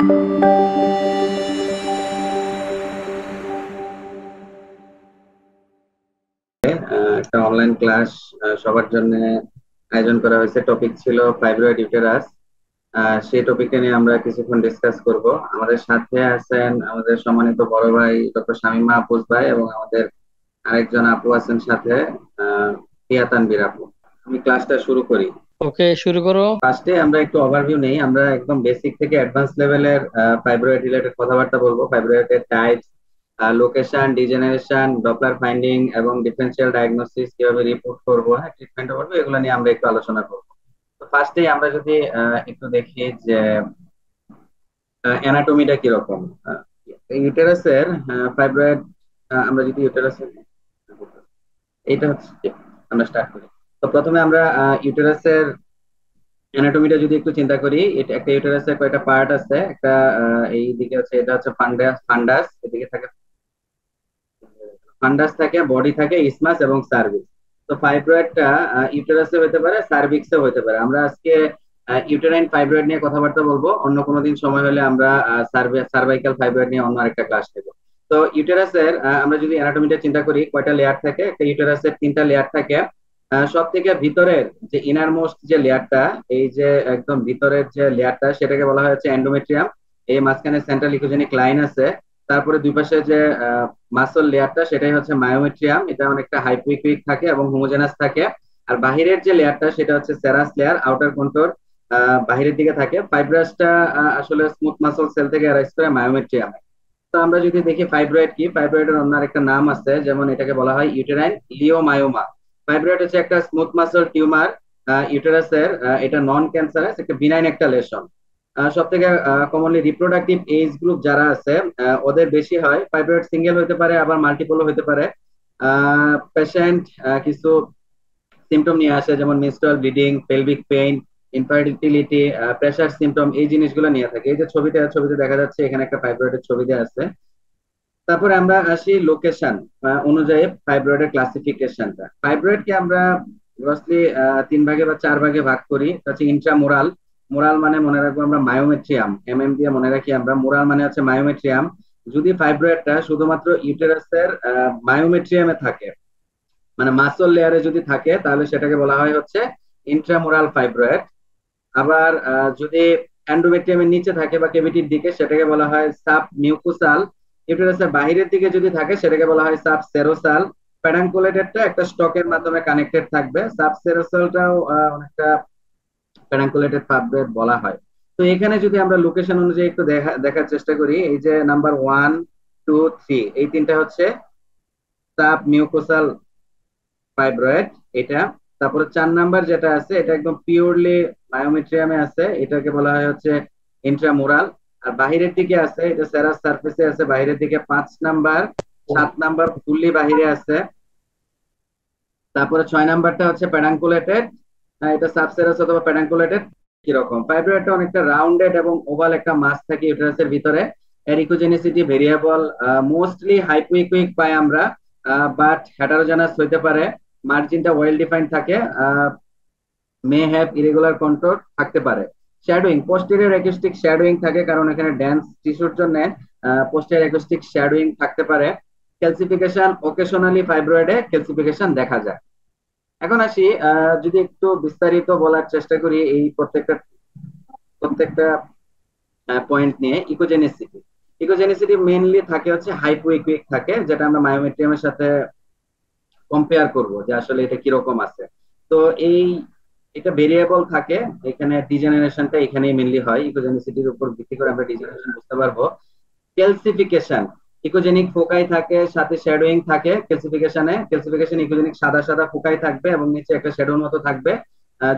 একটা online class সবার জন্য আয়োজন করা হয়েছে। টপিক ছিল ফাইব্রয়েড ইউটেরাস। সেই টপিকটা নিয়ে আমরা কিছুক্ষণ ডিসকাস করব। আমাদের সাথে আছেন আমাদের সম্মানিত বড় ভাই ডক্টর শামীমা আফরোজ ভাই, এবং আমাদের আরেকজন আপু আছেন সাথে, প্রিয়া তানভীর আপু। আমি ক্লাসটা শুরু করি। ওকে, শুরু করো। ফার্স্টে আমরা একটু ওভারভিউ নেই। আমরা একদম বেসিক থেকে অ্যাডভান্স লেভেলের ফাইব্রয়েড রিলেটেড কথাবার্তা বলবো। ফাইব্রয়েডের types, location, degeneration, Doppler finding এবং ডিফারেন্সিয়াল ডায়াগনোসিস, কিভাবে রিপোর্ট করবো, হ্যাঁ ট্রিটমেন্ট করবো, এগুলো নিয়ে আমরা একটু আলোচনা করবো। তো ফার্স্টেই আমরা যদি একটু দেখি যে অ্যানাটমিটা কিরকম। ইউটেরাসের ফাইব্রয়েড, আমরা যদি ইউটেরাসের এটা হচ্ছে, আমরা স্টার্ট করি। তো প্রথমে আমরা ইউটেরাসের অ্যানাটমিটা যদি একটু চিন্তা করি, এটা একটা ইউটেরাসের কয়টা পার্ট আছে। একটা এই দিকে হচ্ছে, এটা হচ্ছে ফান্ডাস, এদিকে থাকে ফান্ডাস, থাকে বডি, থাকে ইসমাস এবং সার্ভিক্স। তো ফাইব্রয়েডটা ইউটেরাসে হতে পারে, সার্ভিক্সে হতে পারে। আমরা আজকে ইউটেরাইন ফাইব্রয়েড নিয়ে কথাবার্তা বলবো। অন্য কোনো দিন সময় হলে আমরা সার্ভাইকাল ফাইব্রয়েড নিয়ে অন্য আরেকটা ক্লাস নেব। তো ইউটেরাসের আমরা যদি অ্যানাটমিটা চিন্তা করি, কয়টা লেয়ার থাকে? একটা ইউটেরাসের তিনটা লেয়ার থাকে। সব থেকে ভিতরের যে ইনার মোস্ট যে লেয়ারটা, এই যে একদম ভিতরের যে লেয়ারটা, সেটাকে বলা হয় হচ্ছে এন্ডোমেট্রিয়াম। এই মাঝখানে সেন্ট্রাল ইকোজেনিক লাইন আছে। তারপরে দুই পাশে যে মাসল লেয়ারটা, সেটাই হচ্ছে মায়োমেট্রিয়াম। এটা অনেকটা হাইপোইকুইক থাকে এবং হোমোজেনাস থাকে। আর বাহিরের যে লেয়ারটা, সেটা হচ্ছে সেরাস লেয়ার, আউটার কন্ট্রোর বাহিরের দিকে থাকে। ফাইব্রাসটা আসলে স্মুথ মাসল সেল থেকে অ্যারাইজ করে মায়োমেট্রিয়ামে। তো আমরা যদি দেখি ফাইব্রয়েড কি, ফাইব্রয়েডের অন্য একটা নাম আছে, যেমন এটাকে বলা হয় ইউটেরাইন লিওমায়োমা। ফাইব্রয়েড হচ্ছে একটা স্মুথ মাসল টিউমার ইউটেরাসের। এটা নন ক্যান্সারাস, একটা বিনাইন একটা লেশন। সব থেকে কমনলি রিপ্রোডাক্টিভ এজ গ্রুপ যারা আছে, ওদের বেশি হয়। ফাইব্রয়েড সিঙ্গেল হতে পারে, আবার মাল্টিপলও হতে পারে। পেশেন্ট কিছু সিমটম নিয়ে আসে, যেমন menstrual bleeding, pelvic pain, infertility, pressure symptom, এই জিনিসগুলো নিয়ে থাকে। এই যে ছবিতে দেখা যাচ্ছে, এখানে একটা ফাইব্রয়েডের ছবি দেওয়া আছে। তারপরে আমরা আসি লোকেশন অনুযায়ী ফাইব্রয়েডের ক্লাসিফিকেশনটা। ফাইব্রয়েডকে আমরা গ্রসলি তিন ভাগে বা চার ভাগে ভাগ করি। হচ্ছে ইন্ট্রামোরাল। মোরাল মানে মনে রাখবো আমরা মায়োমেট্রিয়াম, দিয়ে মনে রাখি আমরা। মোরাল মানে হচ্ছে মায়োমেট্রিয়াম। যদি ফাইব্রয়েডটা শুধুমাত্র ইউটেরাসের মায়োমেট্রিয়ামে থাকে, মানে মাসল লেয়ারে যদি থাকে, তাহলে সেটাকে বলা হয় হচ্ছে ইন্ট্রামোরাল ফাইব্রয়েড। আবার যদি এন্ডোমেট্রিয়ামের নিচে থাকে বা কেভিটির দিকে, সেটাকে বলা হয় সাব মিউকুসাল। ইউটেরাসের বাইরের দিকে যদি থাকে, সেটাকে বলা হয় সাব সেরোসাল। প্যাডাঙ্কুলেটেডটা একটা স্টকের মাধ্যমে কানেক্টেড থাকবে। সাব সেরোসালটাও অনেকটা প্যাডাঙ্কুলেটেড ফাইব্রয়েড বলা হয়। তো এখানে যদি আমরা লোকেশন অনুযায়ী একটু দেখার চেষ্টা করি, এই যে নাম্বার 1, 2, 3, এই তিনটা হচ্ছে সাব মিউকোসাল ফাইব্রয়েড, এটা। তারপরে 4 নাম্বার যেটা আছে, এটা একদম পিওরলি বায়োমেট্রিয়ামে আছে, এটাকে বলা হয় হচ্ছে ইন্ট্রামোরাল। আর বাহিরের দিকে আছে, এটা সেরাস সারফেসে আছে বাহিরের দিকে, 5 নাম্বার। 7 নাম্বার ফুললি বাহিরে আছে। তারপরে 6 নাম্বারটা হচ্ছে প্যাডাঙ্কুলেটেড, এটা সাবসেরাস অথবা প্যাডাঙ্কুলেটেড। কিরকম ফাইব্রয়েডটা অনেকটা রাউন্ডেড এবং ওভাল একটা মাস থাকে ইউটেরাসের ভিতরে। এর ইকোজেনিসিটি ভেরিয়েবল, মোস্টলি হাইপোইকুইক পাই আমরা, বাট হেটারোজেনাস হইতে পারে। মার্জিনটা ওয়েল ডিফাইন্ড থাকে, মে হ্যাভ ইরেগুলার কন্ট্রোল থাকতে পারে। শ্যাডোইং, পোস্টেরিয়র অ্যাকুস্টিক শ্যাডোইং থাকে, কারণ এখানে ড্যান্স টিস্যুর জন্য পোস্টেরিয়র অ্যাকুস্টিক শ্যাডোইং থাকতে পারে। ক্যালসিফিকেশন, ওকেশনালি ফাইব্রয়েডে ক্যালসিফিকেশন দেখা যায়। এখন আসি, যদি একটু বিস্তারিত বলার চেষ্টা করি এই প্রত্যেকটা প্রত্যেকটা পয়েন্ট নিয়ে। ইকোজেনিসিটি, মেইনলি থাকে হচ্ছে হাইপোইকুইক থাকে, যেটা আমরা মায়োমেট্রিয়ামের সাথে কম্পেয়ার করব যে আসলে এটা কিরকম আছে। তো এই এটা ভেরিয়েবল থাকে এখানে। ডিজেনারেশনটা এখানেই মেইনলি হয়, ইকোজেনিসিটির উপর ভিত্তি করে আমরা ডিজেনারেশন বুঝতে পারবো। ক্যালসিফিকেশন, ইকোজেনিক ফোকাই থাকে, সাথে শ্যাডোইং থাকে। ক্যালসিফিকেশন ইকোজেনিক সাদা সাদা ফোকাই থাকবে এবং নিচে একটা শ্যাডোর মতো থাকবে।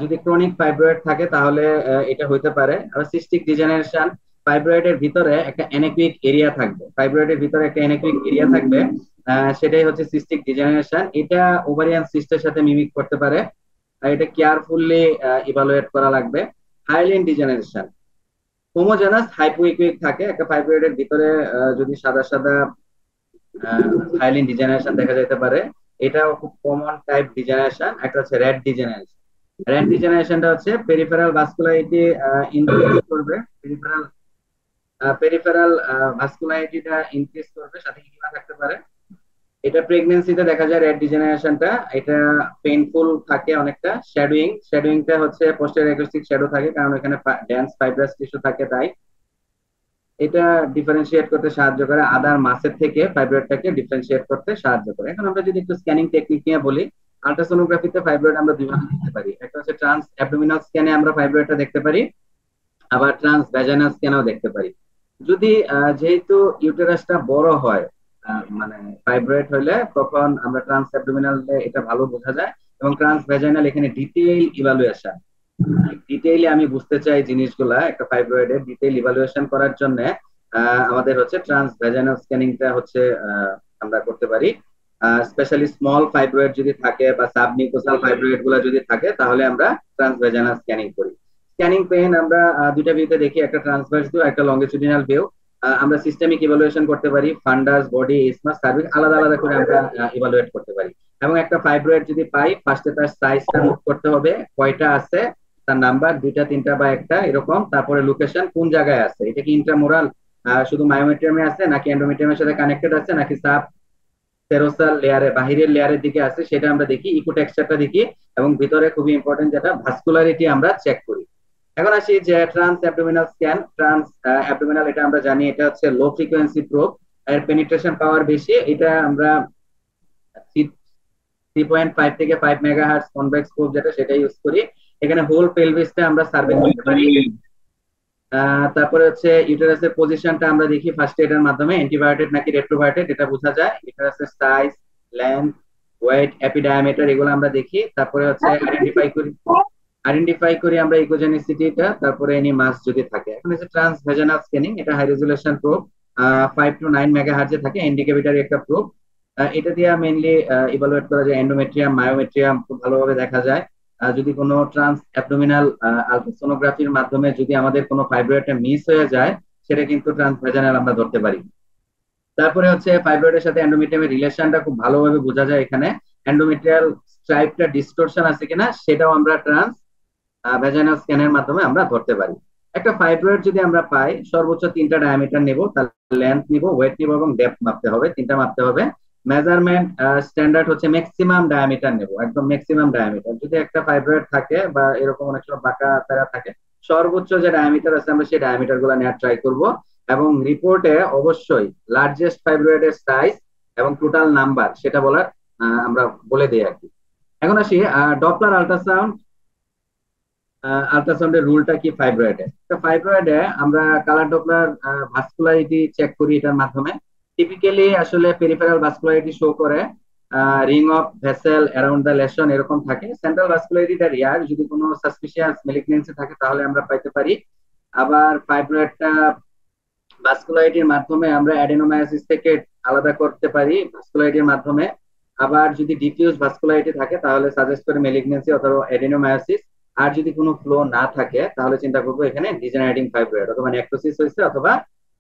যদি ক্রনিক ফাইব্রয়েড থাকে, তাহলে এটা হইতে পারে। আর সিস্টিক ডিজেনারেশন, ফাইব্রয়েডের ভিতরে একটা অ্যানেকুইক এরিয়া থাকবে, সেটাই হচ্ছে সিস্টিক ডিজেনারেশন। এটা ওভারিয়ান সিস্টের সাথে মিমিক করতে পারে, আর এটা কেয়ারফুললি ইভালুয়েট করা লাগবে। হাইলিন ডিজেনারেশন, হোমোজেনাস হাইপোইকুইক থাকে একটা ফাইব্রয়েডের ভিতরে। যদি সাদা সাদা হাইলিন ডিজেনারেশন দেখা যেতে পারে, এটাও খুব কমন টাইপ ডিজেনারেশন। একটা হচ্ছে রেড ডিজেনারেশন। রেড ডিজেনারেশনটা হচ্ছে পেরিফেরাল ভাস্কুলারিটি ইনক্রিজ করবে, পেরিফেরাল পেরিফেরাল ভাস্কুলারিটিটা ইনক্রিজ করবে, সাথে কি না থাকতে পারে? এটা প্রেগন্যান্সিতে দেখা যায় রেড ডিজেনারেশনটা, এটা পেইনফুল থাকে অনেকটা। শ্যাডোইংটা হচ্ছে পোস্টের অ্যাকুস্টিক শ্যাডো থাকে, কারণ এখানে ডেন্স ফাইব্রাস টিস্যু থাকে, তাই এটা ডিফারেন্সিয়েট করতে সাহায্য করে, আদার মাসের থেকে ফাইব্রয়েডটাকে ডিফারেন্সিয়েট করতে সাহায্য করে। এখন আমরা যদি একটু স্ক্যানিং টেকনিক নিয়ে বলি, আল্ট্রাসোনোগ্রাফিতে ফাইব্রয়েড আমরা দুইভাবে দেখতে পারি। একটা হচ্ছে ট্রান্স অ্যাবডোমিনাল স্ক্যানে আমরা ফাইব্রয়েডটা দেখতে পারি, আবার ট্রান্স ভ্যাজাইনাল স্ক্যানেও দেখতে পারি। যদি যেহেতু ইউটেরাসটা বড় হয়, মানে ফাইব্রয়েড হলে, তখন আমরা ট্রান্স অ্যাবডোমিনাল এটা ভালো বোঝা যায়। এবং ট্রান্স ভ্যাজাইনাল এখানে ডিটেইল ইভালুয়েশন, ডিটেইলি আমি বুঝতে চাই জিনিসগুলা, একটা ফাইব্রয়েডের ডিটেইল ইভালুয়েশন করার জন্য আমাদের হচ্ছে ট্রান্স ভ্যাজাইনাল স্ক্যানিংটা হচ্ছে আমরা করতে পারি। স্পেশালি স্মল ফাইব্রয়েড যদি থাকে বা সাবমিউকোসাল ফাইব্রয়েড গুলা যদি থাকে, তাহলে আমরা ট্রান্স ভ্যাজাইনাল স্ক্যানিং করি। স্ক্যানিং পেন আমরা দুইটা ভিউতে দেখি, একটা ট্রান্সভার্স ভিউ, একটা লঙ্গিটিউডিনাল ভিউ। আমরা সিস্টেমিক ইভালুয়েশন করতে পারি, ফান্ডাস, বডি, ইসমাস, সার্ভিক্স আলাদা আলাদা করে আমরা ইভালুয়েট করতে পারি। এবং একটা ফাইব্রয়েড যদি পাই, ফার্স্টে তার সাইজটা নোট করতে হবে, কয়টা আছে, তার নাম্বার, দুইটা তিনটা বা একটা এরকম, তারপরে লোকেশন কোন জায়গায় আছে, এটা কি ইন্ট্রামোরাল শুধু মায়োমেট্রিয়ামে আছে, নাকি এন্ডোমেট্রিয়ামের সাথে কানেক্টেড আছে, নাকি সাব সেরোসাল লেয়ারে বাহিরের লেয়ারের দিকে আছে, সেটা আমরা দেখি, ইকো টেক্সচারটা দেখি। এবং ভিতরে খুবই ইম্পর্টেন্ট যেটা ভাস্কুলারিটি আমরা চেক করি। এখন আসি যে trans abdominal scan. Trans abdominal এটা আমরা জানি এটা হচ্ছে লো ফ্রিকোয়েন্সি প্রোব, এর পেনিট্রেশন পাওয়ার বেশি। এটা আমরা 3.5 থেকে 5 মেগাহার্টজ কনভেক্স প্রোব যেটা, সেটা ইউজ করি। এখানে হোল পেলভিসটা আমরা সার্ভে করতে পারি। তারপরে হচ্ছে ইউটেরাসের পজিশনটা আমরা দেখি ফার্স্ট এটার মাধ্যমে, অ্যান্টিবায়োটিক নাকি রেট্রোবায়োটিক এটা বোঝা যায়। ইউটেরাসের সাইজ, লেন্থ, ওয়েট, এপিডায়ামিটার এগুলো আমরা দেখি। তারপরে হচ্ছে আইডেন্টিফাই করি আমরা ইকোজেনিসিটিটা, তারপরে এনি মাস যদি থাকে। এখন হচ্ছে ট্রান্স ভ্যাজাইনাল স্ক্যানিং, এটা হাই রেজুলেশন প্রোব, 5 to 9 মেগাহার্টজে থাকে, ইন্ডিকেটরি একটা প্রোব। এটা দিয়ে মেইনলি ইভালুয়েট করা যায় এন্ডোমেট্রিয়াম, মায়োমেট্রিয়াম খুব ভালোভাবে দেখা যায়। যদি কোনো ট্রান্স অ্যাবডোমিনাল আলট্রাসোনোগ্রাফির মাধ্যমে যদি আমাদের কোনো ফাইব্রয়েডটা মিস হয়ে যায়, সেটা কিন্তু ট্রান্স ভ্যাজাইনাল আমরা ধরতে পারি। তারপরে হচ্ছে ফাইব্রয়েডের সাথে এন্ডোমেট্রিয়ামের রিলেশনটা খুব ভালোভাবে বোঝা যায় এখানে। এন্ডোমেট্রিয়াল স্ট্রাইপটা ডিস্টরশন আছে কিনা, সেটাও আমরা ট্রান্স ভ্যাজাইনাল স্ক্যানের মাধ্যমে আমরা ধরতে পারি। একটা ফাইব্রয়েড যদি আমরা পাই, সর্বোচ্চ 3টা ডায়ামিটার নেব, তার লেন্থ নিব, ওয়েট নিব এবং ডেপথ মাপতে হবে, 3টা মাপতে হবে। মেজারমেন্ট স্ট্যান্ডার্ড হচ্ছে ম্যাক্সিমাম ডায়ামিটার নেব, একদম ম্যাক্সিমাম ডায়ামিটার। যদি একটা ফাইব্রয়েড থাকে বা এরকম অনেক সময় বাঁকা তারা থাকে, সর্বোচ্চ যে ডায়ামিটার আছে আমরা সেই ডায়ামিটার গুলো নেওয়ার ট্রাই করব। এবং রিপোর্টে অবশ্যই লার্জেস্ট ফাইব্রয়েডের সাইজ এবং টোটাল নাম্বার সেটা বলার আমরা বলে দিই আর কি। এখন আসি ডপলার আল্ট্রাসাউন্ড। আল্ট্রাসাউন্ডের রুলটা কি ফাইব্রয়েডে? তো ফাইব্রয়েডে আমরা কালার ডপলার ভাস্কুলারিটি চেক করি এটার মাধ্যমে। টিপিক্যালি আসলে পেরিফেরাল ভাস্কুলারিটি শো করে, ring of vessel around the lesion এরকম থাকে। সেন্ট্রাল ভাস্কুলারিটিটা রিয়ার, যদি কোনো সাসপিশিয়াস মেলিগনেন্সি থাকে তাহলে আমরা পাইতে পারি। আবার ফাইব্রয়েডটা ভাস্কুলারিটির মাধ্যমে আমরা অ্যাডেনোমায়োসিস থেকে আলাদা করতে পারি ভাস্কুলারিটির মাধ্যমে। আবার যদি ডিফিউজ ভাস্কুলারিটি থাকে তাহলে সাজেস্ট করে মেলিগনেন্সি অথবা অ্যাডেনোমায়োসিস। আর যদি কোনো ফ্লো না থাকে তাহলে চিন্তা করবো এখানে ডিজেনারেটিং ফাইব্রয়েড, অথবা নেক্রোসিস হয়েছে অথবা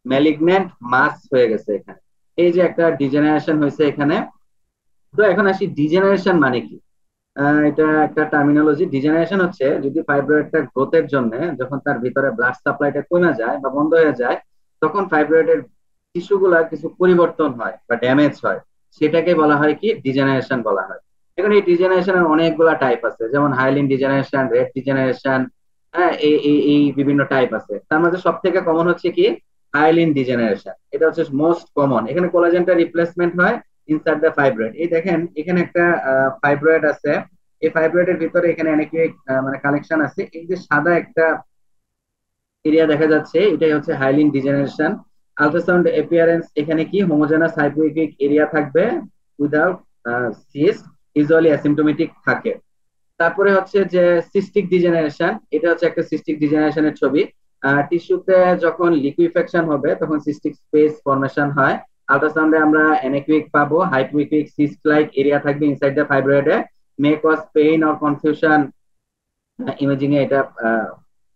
ম্যালিগন্যান্ট মাস হয়ে গেছে এখানে। এই যে একটা ডিজেনারেশন হয়েছে এখানে। তো এখন আসি ডিজেনারেশন মানে কি। এটা একটা টার্মিনোলজি। ডিজেনারেশন হচ্ছে যদি ফাইব্রয়েডটা গ্রোথের জন্য যখন তার ভিতরে ব্লাড সাপ্লাইটা কমে যায় বা বন্ধ হয়ে যায়, তখন ফাইব্রয়েডের টিস্যুগুলা কিছু পরিবর্তন হয় বা ড্যামেজ হয়, সেটাকে বলা হয় কি ডিজেনারেশন বলা হয়। এখন এই ডিজেনারেশনের অনেকগুলা টাইপ আছে, যেমন হাইলিন ডিজেনারেশন, রেড ডিজেনারেশন, হ্যাঁ এই এই এই বিভিন্ন টাইপ আছে। তার মধ্যে সব থেকে কমন হচ্ছে কি হাইলিন ডিজেনারেশন, এটা হচ্ছে মোস্ট কমন। এখানে কোলাজেনটা রিপ্লেসমেন্ট হয় ইনসাইড দ্য ফাইব্রয়েড। এই দেখেন এখানে একটা ফাইব্রয়েড আছে, এই ফাইব্রয়েডের ভিতরে এখানে অনেক মানে কালেকশন আছে। এই যে সাদা একটা এরিয়া দেখা যাচ্ছে, এটাই হচ্ছে হাইলিন ডিজেনারেশন। আল্ট্রাসাউন্ড এপিয়ারেন্স এখানে কি হোমোজেনাস হাইপোইকিক এরিয়া থাকবে উইদাউট সিস্ট, ইউজুয়ালি অ্যাসিম্পটোমেটিক থাকে। তারপরে হচ্ছে যে সিস্টিক ডিজেনারেশন, এটা হচ্ছে একটা সিস্টিক ডিজেনারেশনের ছবি। টিস্যুতে যখন লিকুইফেকশন হবে তখন সিস্টিক স্পেস ফরমেশন হয়। আল্ট্রাসাউন্ডে আমরা অ্যানেকুইক পাবো, হাইপোইকিক সিস্ট লাইক এরিয়া থাকবে ইনসাইড দ্য ফাইব্রয়েডে। May cause pain or confusion, imaging এ এটা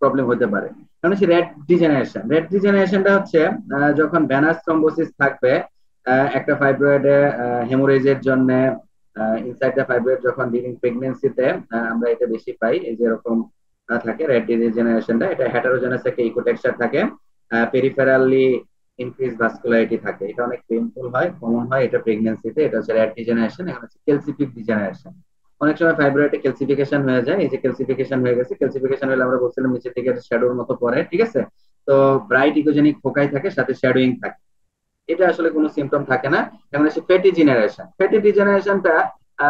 প্রবলেম হতে পারে। কারণ হচ্ছে রেড ডিজেনারেশনটা হচ্ছে যখন ভ্যানাস থ্রম্বোসিস থাকবে একটা ফাইব্রয়েডে, হেমোরেজের জন্য ইনসাইড দ্য ফাইব্রয়েড যখন ডিউরিং প্রেগন্যান্সিতে আমরা এটা বেশি পাই। এই যে এরকম থাকে রেড ডিজেনারেশনটা, এটা হেটারোজেনাস একটা ইকোটেক্সচার থাকে। পেরিফেরালি ইনক্রিজ ভাস্কুলারিটি থাকে, এটা অনেক পেইনফুল হয়, কমন হয় এটা প্রেগন্যান্সিতে। এটা হচ্ছে র্যাট ডিজেনারেশন, এখন হচ্ছে ক্যালসিফিক ডিজেনারেশন। অনেক সময় ফাইব্রয়েডে ক্যালসিফিকেশন হয়ে যায়, এই যে ক্যালসিফিকেশন হয়ে গেছে, ক্যালসিফিকেশন হলে আমরা বলছিলাম নিচের দিকে শ্যাডোর মতো পড়ে, ঠিক আছে? তো ব্রাইট ইকোজেনিক ফোকাই থাকে, সাথে শ্যাডোইং থাকে, এটা আসলে কোনো সিমটম থাকে না। এখন হচ্ছে ফ্যাটি জেনারেশন। ফ্যাটি ডিজেনারেশনটা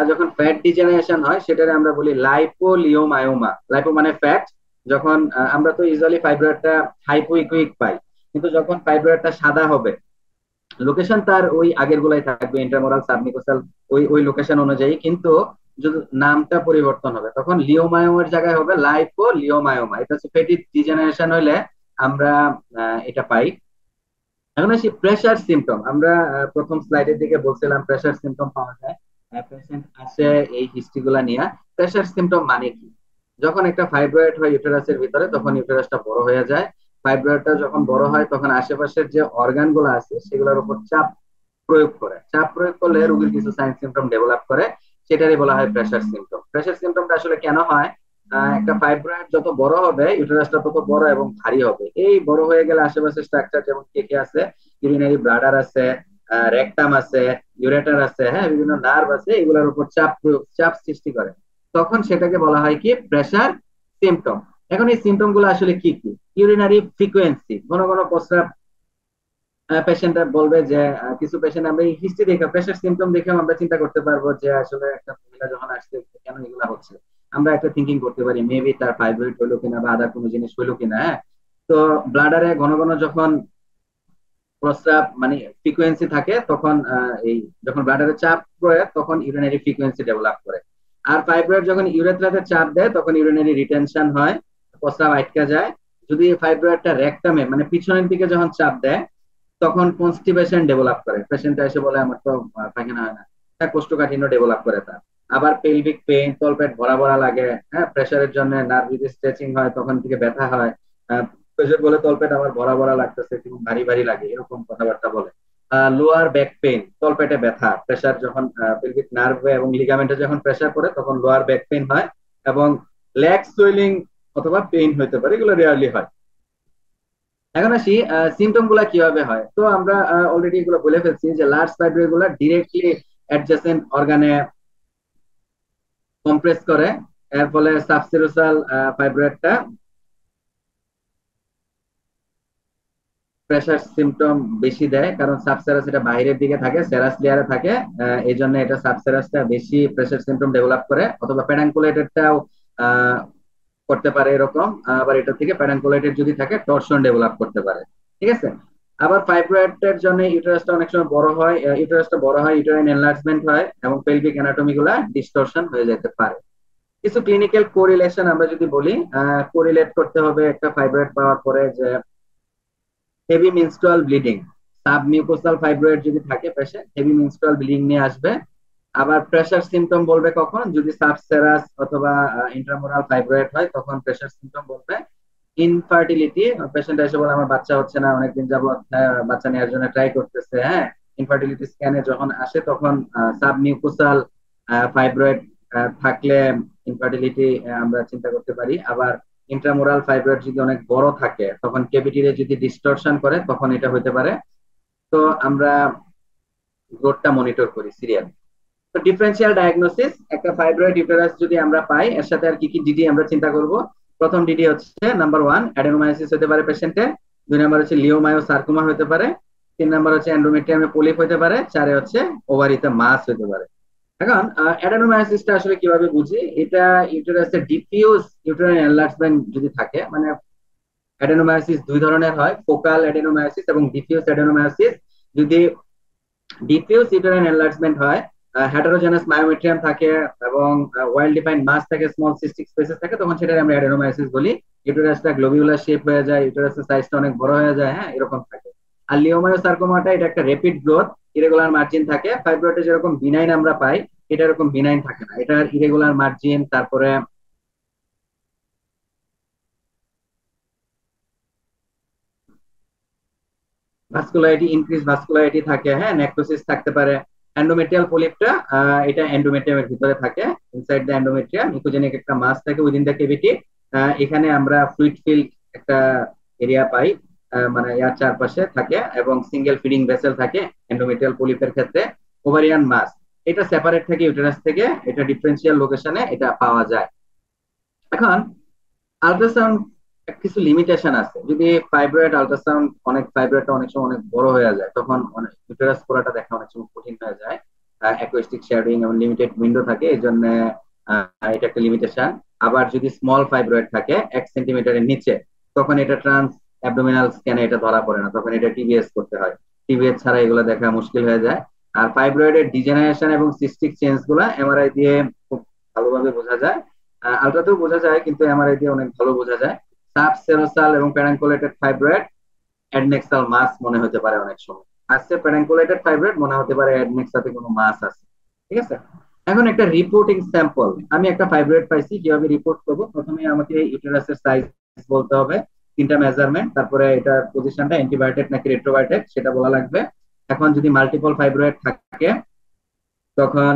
যখন ফ্যাট ডিজেনারেশন হয় সেটারে আমরা বলি লাইপোলিওমায়োমা। লাইপো মানে ফ্যাট। যখন আমরা তো ইউজুয়ালি ফাইব্রয়েডটা হাইপোইকুইক পাই, কিন্তু যখন ফাইব্রয়েডটা সাদা হবে, লোকেশন তার ওই আগের গুলাই থাকবে, ইন্ট্রামোরাল সাবমিকোসাল, ওই ওই লোকেশন অনুযায়ী, কিন্তু যদি নামটা পরিবর্তন হবে তখন লিওমায়োমার জায়গায় হবে লাইপো লিওমায়োমা। এটা হচ্ছে ফেটি ডিজেনারেশন হলে আমরা এটা পাই। এখন আসি প্রেশার সিমটম। আমরা প্রথম স্লাইডের দিকে বলছিলাম প্রেশার সিমটম পাওয়া যায়, পেশেন্ট আসে এই হিস্ট্রি গুলা নিয়ে। প্রেশার সিমটম মানে কি? যখন একটা ফাইব্রয়েড হয় ইউটেরাসের ভিতরে, তখন ইউটেরাসটা বড় হয়ে যায়। ফাইব্রয়েডটা যখন বড় হয় তখন আশেপাশের যে অর্গান গুলো আছে সেগুলোর উপর চাপ প্রয়োগ করে। চাপ প্রয়োগ করলে রোগীর কিছু সাইন সিমটম ডেভেলপ করে, সেটারই বলা হয় প্রেশার সিমটম। প্রেশার সিমটমটা আসলে কেন হয়? একটা ফাইব্রয়েড যত বড় হবে ইউটেরাসটা তত বড় এবং ভারী হবে। এই বড় হয়ে গেলে আশেপাশে স্ট্রাকচার যেমন কে কে আছে, ইউরিনারি ব্লাডার আছে, রেকটাম আছে, ইউরেটার আছে, হ্যাঁ, বিভিন্ন নার্ভ আছে, এগুলোর উপর চাপ সৃষ্টি করে। তখন সেটাকে বলা হয় কি প্রেশার সিমটম। এখন এই সিমটম গুলো আসলে কি কি? ইউরিনারি ফ্রিকোয়েন্সি, ঘন ঘন প্রস্রাব। পেশেন্টরা বলবে যে কিছু পেশেন্ট আমরা এই হিস্ট্রি দেখে প্রেশার সিমটম দেখেও আমরা চিন্তা করতে পারবো যে আসলে একটা মহিলা যখন আসছে কেন এগুলা হচ্ছে। আমরা একটা থিঙ্কিং করতে পারি মেবি তার ফাইব্রয়েড হইলো কিনা বা আদার কোনো জিনিস হইলো কিনা, হ্যাঁ। তো ব্লাডারে ঘন ঘন যখন প্রস্রাব মানে ফ্রিকোয়েন্সি থাকে, তখন এই যখন ব্লাডারে চাপ পড়ে তখন ইউরিনারি ফ্রিকোয়েন্সি ডেভেলপ করে। আর ফাইব্রয়েড যখন ইউরেথ্রাতে চাপ দেয় তখন ইউরিনারি রিটেনশন হয়, প্রস্রাব আটকে যায়। যদি ফাইব্রয়েডটা রেকটামে মানে পিছনের দিকে যখন চাপ দেয় তখন কনস্টিপেশন ডেভেলপ করে। পেশেন্ট এসে বলে আমার তো পায়খানা হয় না, হ্যাঁ, কোষ্ঠকাঠিন্য ডেভেলপ করে তার। আবার পেলভিক পেইন, তলপেট ভরা ভরা লাগে, হ্যাঁ, প্রেসারের জন্য নার্ভ যদি স্ট্রেচিং হয় তখন থেকে ব্যথা হয়। পেশেন্ট বলে তলপেট আমার ভরা ভরা লাগতেছে, খুব ভারী ভারী লাগে, এরকম কথাবার্তা বলে। লোয়ার ব্যাক পেইন, তলপেটে ব্যথা, প্রেসার যখন পেলভিক নার্ভে এবং লিগামেন্টে যখন প্রেসার পড়ে তখন লোয়ার ব্যাক পেইন হয়। এবং লেগ সুয়েলিং অথবা পেইন হইতে পারে, এগুলো রেয়ারলি হয়। এখন আসি সিমটম গুলা কিভাবে হয়। তো আমরা অলরেডি এগুলো বলে ফেলছি যে লার্জ ফাইব্রয়েড গুলা ডিরেক্টলি অ্যাডজেসেন্ট অর্গানে কম্প্রেস করে, এর ফলে সাবসেরোসাল ফাইব্রয়েডটা প্রেশার সিমটম বেশি দেয়, কারণ সাবসেরাস এটা বাইরের দিকে থাকে, সেরাস লেয়ারে থাকে। এই জন্য এটা সাবসেরাসটা বেশি প্রেশার সিমটম ডেভেলপ করে, অথবা প্যাডাঙ্কুলেটেডটাও করতে পারে এরকম। আবার এটা থেকে প্যাডাঙ্কুলেটেড যদি থাকে টর্শন ডেভেলপ করতে পারে, ঠিক আছে? আবার ফাইব্রয়েডের জন্য ইউটেরাসটা অনেক সময় বড় হয়, ইউটেরাসটা বড় হয়, ইউটেরাইন এনলার্জমেন্ট হয় এবং পেলভিক অ্যানাটমি গুলা ডিস্টরশন হয়ে যেতে পারে। কিছু ক্লিনিক্যাল কোরিলেশন আমরা যদি বলি, কোরিলেট করতে হবে একটা ফাইব্রয়েড পাওয়ার পরে, যে heavy menstrual bleeding. Submucosal fibroid যদি থাকে পেশেন্ট, হেভি মেনস্ট্রুয়াল ব্লিডিং নিয়ে আসবে। আবার প্রেশার সিমটম বলবে কখন? যদি সাবসেরাস অথবা ইন্ট্রামোরাল ফাইব্রয়েড হয় তখন প্রেশার সিমটম বলবে। ইনফার্টিলিটি, পেশেন্ট এসে বলে আমার বাচ্চা হচ্ছে না, অনেকদিন যাবত বাচ্চা নেওয়ার জন্য ট্রাই করতেছে, হ্যাঁ। ইনফার্টিলিটি স্ক্যানে যখন আসে তখন সাবমিউকোসাল ফাইব্রয়েড থাকলে ইনফার্টিলিটি আমরা চিন্তা করতে পারি। আবার ইন্ট্রামোরাল ফাইব্রয়েড যদি অনেক বড় থাকে তখন কেভিটিতে যদি ডিস্টরশন করে তখন এটা হতে পারে। তো আমরা গ্রোথটা মনিটর করি সিরিয়াল। তো ডিফারেন্সিয়াল ডায়াগনোসিস, একটা ফাইব্রয়েড ইউটেরাস যদি আমরা পাই এর সাথে আর কি কি ডিডি আমরা চিন্তা করব। প্রথম ডিডি হচ্ছে নাম্বার 1 অ্যাডেনোমায়োসিস হতে পারে পেশেন্টে, 2 নাম্বার হচ্ছে লিওমায়োসার্কোমা হতে পারে, 3 নাম্বার হচ্ছে এন্ডোমেট্রিয়ামে পলিপ হতে পারে, 4 হচ্ছে ওভারিতে মাস হতে পারে। এখন অ্যাডেনোমায়োসিসটা আসলে কিভাবে বুঝি? এটা ইউটেরাসের ডিফিউজ ইউটেরাইন এনলার্জমেন্ট যদি থাকে, মানে অ্যাডেনোমায়োসিস দুই ধরনের হয়, ফোকাল অ্যাডেনোমায়োসিস এবং ডিফিউজ অ্যাডেনোমায়োসিস। যদি ডিফিউজ ইউটেরাইন এনলার্জমেন্ট হয়, হেটারোজেনাস মায়োমেট্রিয়াম থাকে এবং ওয়েল ডিফাইন্ড মাস থাকে, স্মল সিস্টিক স্পেসেস থাকে, তখন সেটা আমরা অ্যাডেনোমায়োসিস বলি। ইউটেরাসটা গ্লোবিউলার শেপ হয়ে যায়, ইউটেরাসের সাইজটা অনেক বড় হয়ে যায়, হ্যাঁ, এরকম থাকে। আর লিওমায়োসার্কোমাটা এটা একটা র্যাপিড গ্রোথ, ইরেগুলার মার্জিন থাকে। ফাইব্রয়েডে যেরকম বিনাইন আমরা পাই, এটা এরকম বিনাইন থাকে না, এটা ইরেগুলার মার্জিন, তারপরে ভাস্কুলারিটি, ইনক্রিজ ভাস্কুলারিটি থাকে, হ্যাঁ, নেক্রোসিস থাকতে পারে। এন্ডোমেট্রিয়াল পলিপটা এটা এন্ডোমেট্রিয়ামের ভিতরে থাকে, ইনসাইড দ্য এন্ডোমেট্রিয়াম ইকোজেনিক একটা মাস থাকে উইদিন দ্য কেভিটি। এখানে আমরা ফ্লুইড ফিল্ড একটা এরিয়া পাই। মানে ইয়ার চারপাশে থাকে এবং সিঙ্গেল ফিডিং ভেসেল থাকে এন্ডোমেট্রিয়াল পলিপের ক্ষেত্রে। ওভারিয়ান মাস এটা সেপারেট থাকে ইউটেরাস থেকে, এটা ডিফারেন্সিয়াল লোকেশনে এটা পাওয়া যায়। এখন আল্ট্রাসাউন্ড কিছু লিমিটেশন আছে। যদি ফাইব্রয়েড আল্ট্রাসাউন্ড, অনেক ফাইব্রয়েডটা অনেক সময় অনেক বড় হয়ে যায়, তখন অনেক ইউটেরাস পুরাটা দেখা অনেক সময় কঠিন হয়ে যায়। অ্যাকোস্টিক শ্যাডোইং এবং লিমিটেড উইন্ডো থাকে, এই জন্য এটা একটা লিমিটেশন। আবার যদি স্মল ফাইব্রয়েড থাকে 1 সেন্টিমিটারের নিচে, তখন এটা ট্রান্স অ্যাবডোমিনাল স্ক্যানে এটা ধরা পড়ে না, তখন এটা টিবিএস করতে হয়। টিবিএস ছাড়া এগুলো দেখা মুশকিল হয়ে যায়। আর ফাইব্রয়েডের ডিজেনারেশন এবং সিস্টিক চেঞ্জ গুলা এমআরআই দিয়ে খুব ভালোভাবে বোঝা যায়। আলট্রাতেও বোঝা যায়, কিন্তু এমআরআই দিয়ে অনেক ভালো বোঝা যায়। সাব সেরোসাল এবং প্যারাঙ্কুলেটেড ফাইব্রয়েড অ্যাডনেক্সাল মাস মনে হতে পারে অনেক সময়। আসছে প্যারাঙ্কুলেটেড ফাইব্রয়েড মনে হতে পারে অ্যাডনেক্সাতে কোনো মাস আছে। ঠিক আছে। এখন একটা রিপোর্টিং স্যাম্পল, আমি একটা ফাইব্রয়েড পাইছি, কিভাবে রিপোর্ট করব? প্রথমে আমাকে ইউটেরাসের সাইজ বলতে হবে, 3টা মেজারমেন্ট, তারপরে এটা পজিশনটা অ্যান্টিবায়োটিক নাকি রেট্রোবায়োটিক সেটা বলা লাগবে। এখন যদি মাল্টিপল ফাইব্রয়েড থাকে, তখন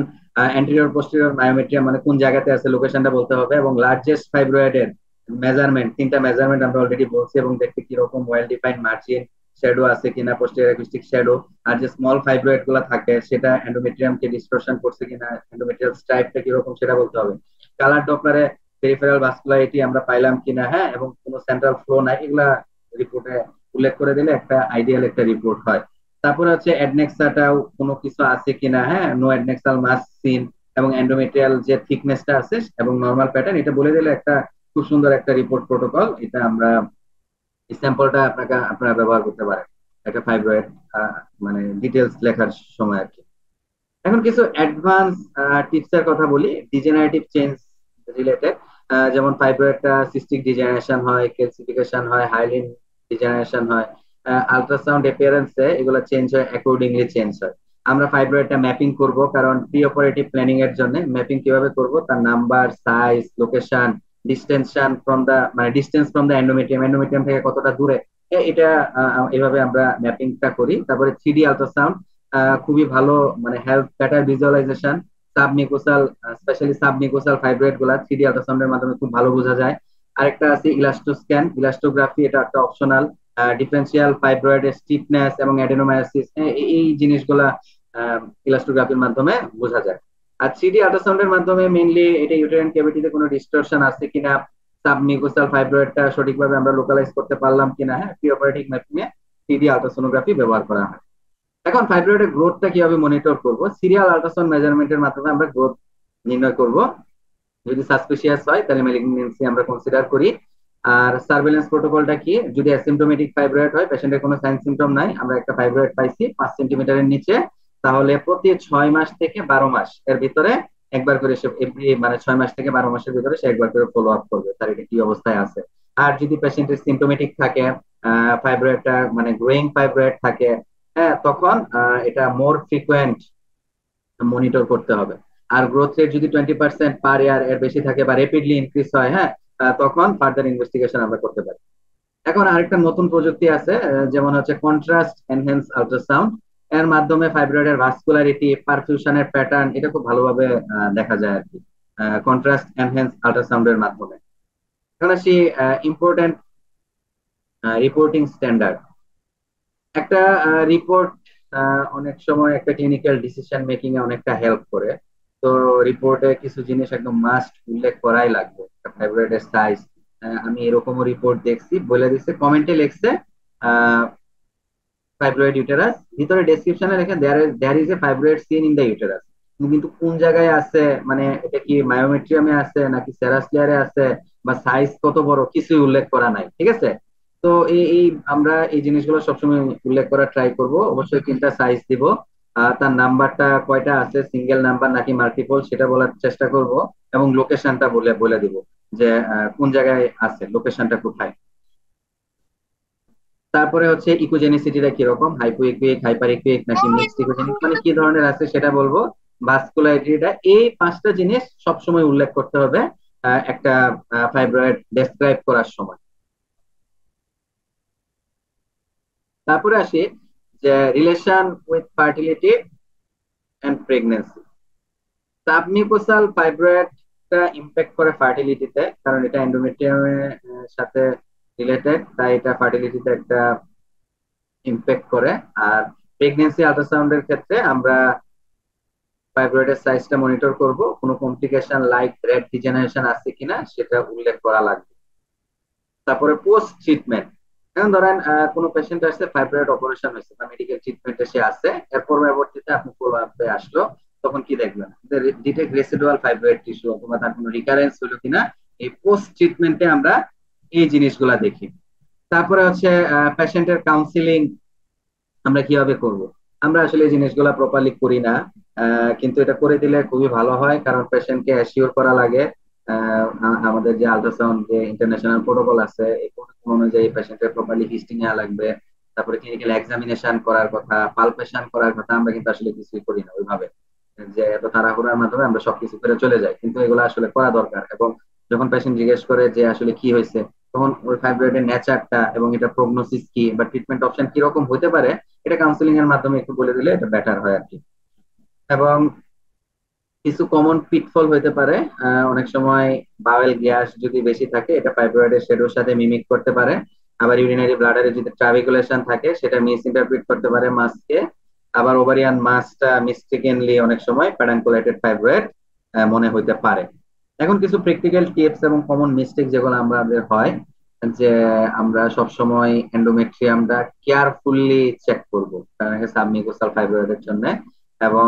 অ্যান্টেরিয়র পোস্টেরিয়র মায়োমেট্রিয়াম মানে কোন জায়গাতে আছে লোকেশনটা বলতে হবে, এবং লার্জেস্ট ফাইব্রয়েডের মেজারমেন্ট, 3টা মেজারমেন্ট আমরা অলরেডি বলছি, এবং দেখতে কিরকম ওয়েল ডিফাইন্ড মার্জিন, শ্যাডো আছে কিনা, পোস্টেরিয়র অ্যাকুস্টিক শ্যাডো। আর যে স্মল ফাইব্রয়েড গুলো থাকে সেটা এন্ডোমেট্রিয়ামকে ডিস্টরশন করছে কিনা, এন্ডোমেট্রিয়াল স্ট্রাইপটা কিরকম সেটা বলতে হবে। কালার ডপলারে পেরিফেরাল ভাস্কুলারিটি আমরা পাইলাম কিনা, হ্যাঁ, এবং কোনো সেন্ট্রাল ফ্লো নাই, এগুলা রিপোর্টে উল্লেখ করে দিলে একটা আইডিয়াল একটা রিপোর্ট হয়। তারপরে হচ্ছে অ্যাডনেক্সাটাও কোনো কিছু আছে কিনা, হ্যাঁ, নো অ্যাডনেক্সাল মাস সিন, এবং এন্ডোমেট্রিয়াল যে থিকনেসটা আছে এবং নর্মাল প্যাটার্ন, এটা বলে দিলে একটা খুব সুন্দর একটা রিপোর্ট প্রোটোকল। এটা আমরা স্যাম্পলটা আপনারা ব্যবহার করতে পারেন একটা ফাইব্রয়েড মানে ডিটেলস লেখার সময় আর কি। এখন কিছু অ্যাডভান্স টিপস এর কথা বলি ডিজেনারেটিভ চেঞ্জ রিলেটেড। যেমন ফাইব্রয়েডটা সিস্টিক ডিজেনারেশন হয়, ক্যালসিফিকেশন হয়, হাইলিন ডিজেনারেশন হয়, আল্ট্রাসাউন্ড অ্যাপিয়ারেন্সে এগুলো চেঞ্জ হয়, অ্যাকর্ডিংলি চেঞ্জ হয়। আমরা ফাইব্রয়েডটা ম্যাপিং করব, কারণ প্রি অপারেটিভ প্ল্যানিং এর জন্য ম্যাপিং কিভাবে করব, তার number, size, location, distension from the মানে distance from the endometrium, endometrium থেকে কতটা দূরে, এটা এভাবে আমরা ম্যাপিংটা করি। তারপরে 3D আল্ট্রাসাউন্ড খুবই ভালো, মানে help better visualisation. Submucosal, specially submucosal fibroid গুলা 3D আল্ট্রাসাউন্ডের মাধ্যমে খুব ভালো বোঝা যায়। আরেকটা আছে ইলাস্টোস্ক্যান, ইলাস্টোগ্রাফি, এটা একটা অপশনাল। ডিফারেন্সিয়াল ফাইব্রয়েডের স্টিফনেস এবং অ্যাডেনোমায়োসিস, এই জিনিসগুলা ইলাস্টোগ্রাফির মাধ্যমে বোঝা যায়। আর 3D আল্ট্রাসাউন্ডের মাধ্যমে মেইনলি এটা ইউটেরাইন ক্যাভিটিতে কোনো ডিস্টরশন আছে কিনা, সাবমিউকোসাল ফাইব্রয়েডটা সঠিকভাবে আমরা লোকালাইজ করতে পারলাম কিনা, হ্যাঁ, প্রি অপারেটিভ ম্যাপিং এ 3D আল্ট্রাসোনোগ্রাফি ব্যবহার করা হয়। এখন ফাইব্রয়েডের গ্রোথটা কিভাবে মনিটর করব? সিরিয়াল আল্ট্রাসাউন্ড মেজারমেন্টের মাধ্যমে আমরা গ্রোথ নির্ণয় করব। যদি সাসপিসিয়াস হয় তাহলে ম্যালিগন্যান্সি আমরা কনসিডার করি। আর সার্ভেলেন্স প্রোটোকলটা কি? যদি অ্যাসিম্পটোমেটিক ফাইব্রয়েড হয়, পেশেন্টের কোনো সাইন সিমটম নাই, আমরা একটা ফাইব্রয়েড পাইছি 5 সেন্টিমিটারের নিচে, তাহলে প্রতি 6 মাস থেকে 12 মাস এর ভিতরে একবার করে সে মানে 6 মাস থেকে 12 মাসের ভিতরে সে একবার করে ফলো আপ করবে তার এটা কি অবস্থায় আছে। আর যদি পেশেন্টের সিমটোমেটিক থাকে, ফাইব্রয়েডটা মানে গ্রোয়িং ফাইব্রয়েড থাকে, হ্যাঁ, তখন এটা মোর ফ্রিকোয়েন্ট মনিটর করতে হবে। আর গ্রোথ রেট যদি 20% পার ইয়ার এর বেশি থাকে বা রেপিডলি ইনক্রিজ হয়, হ্যাঁ, তখন ফার্দার ইনভেস্টিগেশন আমরা করতে পারি। এখন আরেকটা নতুন প্রযুক্তি আছে, যেমন হচ্ছে কন্ট্রাস্ট এনহ্যান্স আল্ট্রাসাউন্ড। এর মাধ্যমে ফাইব্রয়েডের ভাস্কুলারিটি, পারফিউশনের প্যাটার্ন এটা খুব ভালোভাবে দেখা যায় আর কি, কন্ট্রাস্ট এনহ্যান্স আল্ট্রাসাউন্ডের মাধ্যমে। এখন আসি ইম্পর্টেন্ট রিপোর্টিং স্ট্যান্ডার্ড। একটা রিপোর্ট অনেক সময় একটা ক্লিনিক্যাল ডিসিশন মেকিং এ অনেকটা হেল্প করে। তো রিপোর্টে কিছু জিনিস একদম মাস্ট উল্লেখ করাই লাগবে। ফাইব্রয়েডের সাইজ, আমি এরকমও রিপোর্ট দেখছি, বলে দিচ্ছে কমেন্টে লিখছে ফাইব্রয়েড ইউটেরাস, ভিতরে ডেসক্রিপশনে লেখে there is a fibroid seen in the uterus, কিন্তু কোন জায়গায় আছে, মানে এটা কি মায়োমেট্রিয়ামে আছে নাকি সেরাস লেয়ারে আছে, বা সাইজ কত বড়, কিছুই উল্লেখ করা নাই। ঠিক আছে। তো এই আমরা এই জিনিসগুলো সবসময় উল্লেখ করার ট্রাই করব। অবশ্যই 3টা সাইজ দিব, তার নাম্বারটা কয়টা আছে, সিঙ্গেল নাম্বার নাকি মাল্টিপল সেটা বলার চেষ্টা করব, এবং লোকেশনটা বলে বলে দিব যে কোন জায়গায় আছে, লোকেশনটা কোথায়। তারপরে হচ্ছে ইকোজেনিসিটিটা কিরকম, হাইপো ইকুইক, হাইপার ইকুইক নাকি মিক্সড ইকোজেনিক, মানে কি ধরনের আছে সেটা বলবো। ভাস্কুলারিটিটা, এই 5টা জিনিস সবসময় উল্লেখ করতে হবে একটা ফাইব্রয়েড ডেসক্রাইব করার সময়। তারপরে আসি যে relation with fertility and pregnancy. Submucosal ফাইব্রয়েডটা ইম্প্যাক্ট করে ফার্টিলিটিতে, কারণ এটা এন্ডোমেট্রিয়ামের সাথে রিলেটেড, তাই এটা ফার্টিলিটিতে একটা ইম্প্যাক্ট করে। আর প্রেগনেন্সি আল্ট্রাসাউন্ডের ক্ষেত্রে আমরা ফাইব্রয়েডের সাইজটা মনিটর করব, কোনো কমপ্লিকেশন লাইক রেড ডিজেনারেশন আছে কিনা সেটা উল্লেখ করা লাগবে। তারপরে পোস্ট ট্রিটমেন্ট, এখন ধরেন কোনো পেশেন্ট আসছে, ফাইব্রয়েড অপারেশন হয়েছে বা মেডিকেল ট্রিটমেন্টে সে আছে, এর পরবর্তীতে আপনি ফলো আপে আসলো, তখন কি দেখবেন? ডিটেক্ট রেসিডুয়াল ফাইব্রয়েড টিস্যু অথবা তার কোনো রিকারেন্স হলো কিনা। এই পোস্ট ট্রিটমেন্টে আমরা এই জিনিসগুলা দেখি। তারপরে হচ্ছে পেশেন্টের কাউন্সিলিং আমরা কিভাবে করব। আমরা আসলে এই জিনিসগুলা প্রপারলি করি না, কিন্তু এটা করে দিলে খুবই ভালো হয়, কারণ পেশেন্টকে অ্যাসিওর করা লাগে। আমাদের যে আল্ট্রাসাউন্ড যে ইন্টারন্যাশনাল প্রোটোকল আছে, এই প্রোটোকল অনুযায়ী পেশেন্টের প্রপারলি হিস্ট্রি নেওয়া লাগবে। তারপরে ক্লিনিক্যাল এক্সামিনেশন করার কথা, পালপেশন করার কথা, আমরা কিন্তু আসলে কিছুই করি না ওইভাবে, যে এত তাড়াহুড়ার মাধ্যমে আমরা সবকিছু করে চলে যাই, কিন্তু এগুলো আসলে করা দরকার। এবং যখন পেশেন্ট জিজ্ঞেস করে যে আসলে কি হয়েছে, তখন ওই ফাইব্রয়েডের নেচারটা এবং এটা প্রগনোসিস কি বা ট্রিটমেন্ট অপশন কিরকম হতে পারে, এটা কাউন্সিলিং এর মাধ্যমে একটু বলে দিলে এটা বেটার হয় আর কি। এবং কিছু কমন পিটফল হইতে পারে, অনেক সময় বাওয়েল গ্যাস যদি বেশি থাকে, এটা ফাইব্রয়েডের শেডোর সাথে মিমিক করতে পারে। আবার ইউরিনারি ব্লাডারে যদি ট্রাবিকুলেশন থাকে, সেটা মিস ইন্টারপ্রিট করতে পারে মাসকে। আবার ওভারিয়ান মাসটা মিস্টেকেনলি অনেক সময় প্যাডাঙ্কুলেটেড ফাইব্রয়েড মনে হইতে পারে। এখন কিছু প্র্যাকটিক্যাল টিপস এবং কমন মিস্টেক যেগুলো আমাদের হয়, যে আমরা সব সময় এন্ডোমেট্রিয়ামটা কেয়ারফুলি চেক করব সাবমিউকোসাল ফাইব্রয়েডের জন্য। এবং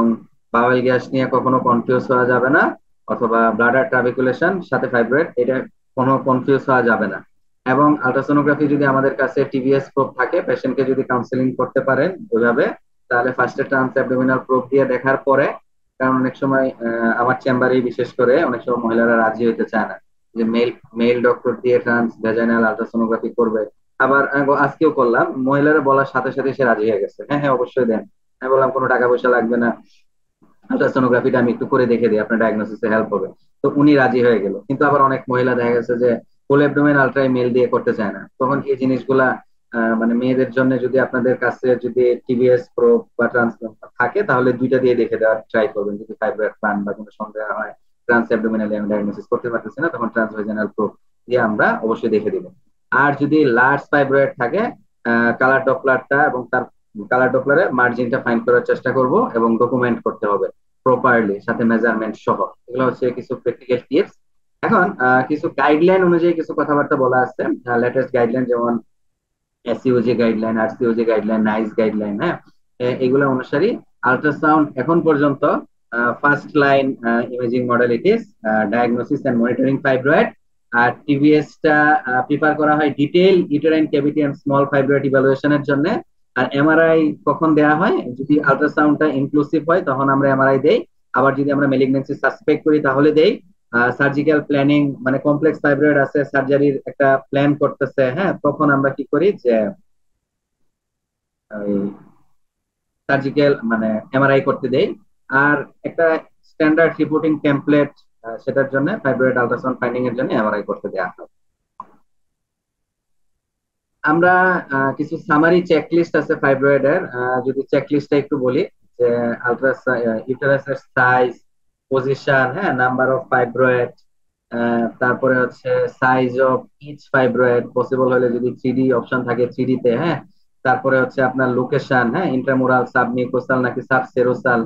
বাওয়েল গ্যাস নিয়ে কখনো কনফিউজ হওয়া যাবে না, অথবা ব্লাডার ট্রাবিকুলেশন সাথে ফাইব্রয়েড, এটা কোনো কনফিউজ হওয়া যাবে না। এবং আল্ট্রাসোনোগ্রাফি যদি আমাদের কাছে টিভিএস প্রোব থাকে, পেশেন্টকে যদি কাউন্সিলিং করতে পারেন ওইভাবে, তাহলে ফার্স্টে ট্রান্স অ্যাবডোমিনাল প্রোব দিয়ে দেখার পরে, কারণ অনেক সময় আমার চেম্বারে বিশেষ করে অনেক সময় মহিলারা রাজি হইতে চায় না যে মেল মেল ডক্টর দিয়ে ট্রান্স ভ্যাজাইনাল আল্ট্রাসোনোগ্রাফি করবে। আবার আজকেও করলাম, মহিলারা বলার সাথে সাথে সে রাজি হয়ে গেছে, হ্যাঁ হ্যাঁ অবশ্যই দেন। আমি বললাম কোনো টাকা পয়সা লাগবে না, আল্ট্রাসোনোগ্রাফিটা আমি একটু করে দেখে দিই, আপনার ডায়াগনোসিসে হেল্প হবে। তো উনি রাজি হয়ে গেল, কিন্তু আবার অনেক মহিলা দেখা গেছে যে ফুল অ্যাবডোমেন আলট্রাই মেল দিয়ে করতে চায় না। তখন এই জিনিসগুলা মানে মেয়েদের জন্য যদি আপনাদের কাছে যদি টিবিএস প্রো বা ট্রান্স থাকে, তাহলে দুইটা দিয়ে দেখে দেওয়ার ট্রাই করবেন। যদি ফাইব্রয়েড পান বা কোনো সন্দেহ হয় ট্রান্স অ্যাবডোমিনালি আমি ডায়াগনোসিস করতে পারতেছি না, তখন ট্রান্সভেজানাল প্রো দিয়ে আমরা অবশ্যই দেখে দিব। আর যদি লার্জ ফাইব্রয়েড থাকে, কালার ডপলারটা এবং তার কালার ডপলারে মার্জিনটা ফাইন্ড করার চেষ্টা করব, এবং ডকুমেন্ট করতে হবে প্রপারলি সাথে মেজারমেন্ট সহ। এগুলো হচ্ছে কিছু প্র্যাকটিক্যাল টিপস। এখন কিছু গাইডলাইন অনুযায়ী কিছু কথাবার্তা বলা আছে, লেটেস্ট গাইডলাইন, যেমন SUG guideline, RCOG guideline, NICE guideline, হ্যাঁ, এগুলো অনুসারী আল্ট্রাসাউন্ড এখন পর্যন্ত first line imaging modalities, diagnosis and monitoring fibroid. আর টিভিএস টা প্রিফার করা হয় detail uterine cavity and small fibroid ইভালুয়েশনের জন্য। আর এমআরআই কখন দেওয়া হয়? যদি আল্ট্রাসাউন্ডটা ইনক্লুসিভ হয় তখন আমরা এমআরআই দেই। আবার যদি আমরা মেলিগনেন্সি সাসপেক্ট করি তাহলে দেই। সার্জিক্যাল প্ল্যানিং, মানে কমপ্লেক্স ফাইব্রয়েড আছে, সার্জারির একটা প্ল্যান করতেছে, হ্যাঁ, তখন আমরা কি করি যে সার্জিক্যাল মানে এমআরআই করতে দেই। আর একটা স্ট্যান্ডার্ড রিপোর্টিং টেমপ্লেট, সেটার জন্য ফাইব্রয়েড আল্ট্রাসাউন্ড ফাইন্ডিং এর জন্য এমআরআই করতে দেওয়া হয়। আমরা কিছু সামারি চেকলিস্ট আছে ফাইব্রয়েডের, যদি চেকলিস্টটা একটু বলি, যে আলট্রা ইউটেরাসের সাইজ, পজিশন, হ্যাঁ, নাম্বার অফ ফাইব্রয়েড, তারপরে হচ্ছে size of each fibroid, possible হলে যদি থ্রিডি অপশন থাকে থ্রিডি তে, হ্যাঁ, তারপরে হচ্ছে আপনার লোকেশন, হ্যাঁ, ইন্ট্রামুরাল, সাবমিউকোসাল নাকি সাবসেরোসাল।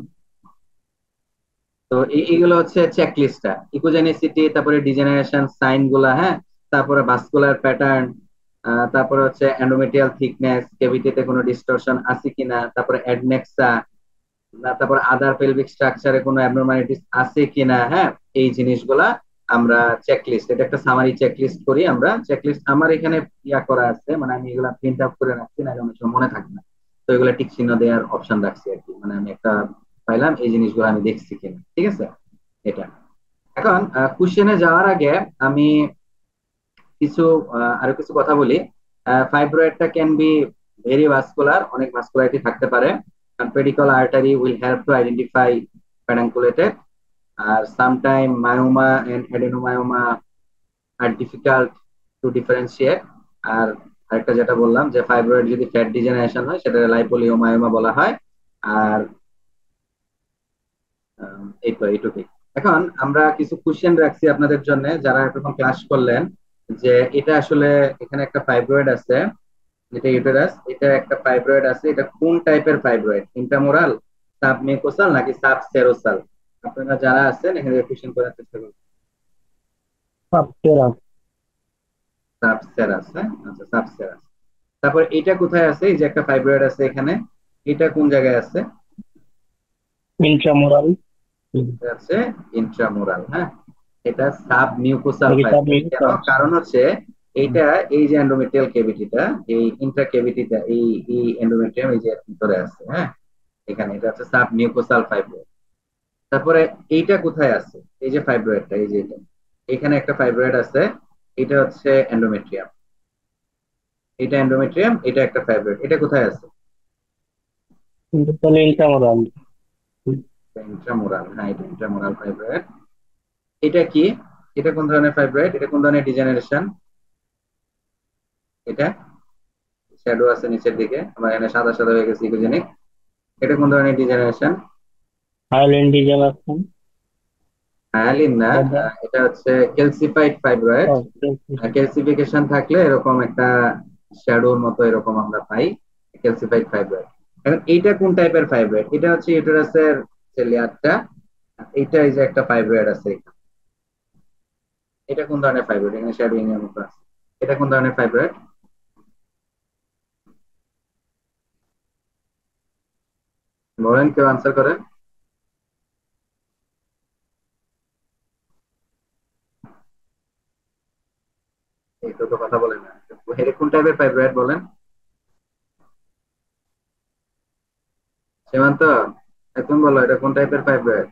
তো এইগুলো হচ্ছে চেকলিস্টটা, ইকোজেনিসিটি, তারপরে ডিজেনারেশন সাইন গুলা, হ্যাঁ, তারপরে ভাস্কুলার প্যাটার্ন, তারপরে হচ্ছে এন্ডোমেট্রিয়াল থিকনেস, কেভিটিতে কোনো ডিস্টরশন আছে কিনা, তারপরে অ্যাডনেক্সা, তারপর আদার পেলভিক স্ট্রাকচারে কোনো অ্যাবনরমালিটিস আছে কিনা, হ্যাঁ, এই জিনিসগুলা আমরা চেকলিস্ট, এটা একটা সামারি চেকলিস্ট করি আমরা। চেকলিস্ট আমার এখানে ইয়া করা আছে, মানে আমি এগুলা প্রিন্ট আউট করে রাখছি, না অনেক সময় মনে থাকে না, তো এগুলা টিক চিহ্ন দেওয়ার অপশন রাখছি আর কি, মানে আমি একটা পাইলাম এই জিনিসগুলো আমি দেখছি কিনা, ঠিক আছে এটা। এখন কোশ্চেনে যাওয়ার আগে আমি কিছু আরো কিছু কথা বলি। ফাইব্রয়েডটা ক্যান বি ভেরি ভাস্কুলার, অনেক ভাস্কুলারিটি থাকতে পারে। Pedicle artery will help to identify pedunculated. আর sometime myoma and adenomyoma are difficult to differentiate. আর আরেকটা যেটা বললাম, যে ফাইব্রয়েড যদি ফ্যাট ডিজেনারেশন হয় সেটা লাইপোলিওমায়োমা বলা হয়। আর এই তো এইটুকুই। এখন আমরা কিছু কোশ্চেন রাখছি আপনাদের জন্য, যারা এতক্ষণ ক্লাস করলেন। যে এটা আসলে এখানে একটা ফাইব্রয়েড আছে, যেটা ইউটেরাস, এটা একটা ফাইব্রয়েড আছে, এটা কোন টাইপের ফাইব্রয়েড, ইন্ট্রামোরাল, সাবমিউকোসাল নাকি সাবসেরোসাল? আপনারা যারা আছেন এখানে কোশ্চেন করার চেষ্টা করুন। সাবটেরাস। সাবসেরাস, হ্যাঁ আচ্ছা সাবসেরাস। তারপর এটা কোথায় আছে, এই যে একটা ফাইব্রয়েড আছে এখানে, এটা কোন জায়গায় আছে? ইন্ট্রামোরাল এটা আছে ইন্ট্রামোরাল, হ্যাঁ। এটা সাব মিউকোসাল নাকি ফাইব্রয়েড, কেন? সাবমিউটাস? কারণ হচ্ছে এইটা, এই যে এন্ডোমেট্রিয়াল ক্যাভিটিটা, এই ইন্ট্রা ক্যাভিটিটা, এই এন্ডোমেট্রিয়াম এই যে ভিতরে আছে, হ্যাঁ, এখানে এটা হচ্ছে সাব মিউকোসাল ফাইব্রয়েড। তারপরে এইটা কোথায় আছে, এই যে ফাইব্রয়েডটা, এই যে এটা, এখানে একটা ফাইব্রয়েড আছে, এটা হচ্ছে এন্ডোমেট্রিয়াম, এটা এন্ডোমেট্রিয়াম, এটা একটা ফাইব্রয়েড, এটা কোথায় আছে? কিন্তু তাহলে ইন্ট্রামোরাল। ইন্ট্রামোরাল, হ্যাঁ এটা ইন্ট্রামোরাল ফাইব্রয়েড। এটা কি, এটা কোন ধরনের ফাইব্রয়েড, এটা কোন ধরনের ডিজেনারেশন? এটা শ্যাডো আছে নিচের দিকে, আমার এখানে সাদা সাদা হয়ে গেছে ইকোজেনিক। এটা কোন ধরনের ডিজেনারেশন? Highland degeneration. হায়ালিন না, দাদা। এটা হচ্ছে ক্যালসিফাইড ফাইব্রয়েড। ক্যালসিফিকেশন থাকলে এরকম একটা শ্যাডোর মতো এরকম আমরা পাই, ক্যালসিফাইড ফাইব্রয়েড। এখন এইটা কোন টাইপের ফাইব্রয়েড, এটা হচ্ছে ইউটেরাসের যে লেয়ারটা, এইটা এই যে একটা ফাইব্রয়েড আছে এখানে। এটা কোন ধরনের ফাইব্রয়েড, এখানে শ্যাডোইং এর মতো আছে, এটা কোন ধরনের ফাইব্রয়েড? বলেন, কেউ আনসার করেন। এই তো কথা বলেন না, এটা কোন টাইপের ফাইব্রয়েড বলেন? সীমান্ত, এখন বলো এটা কোন টাইপের ফাইব্রয়েড?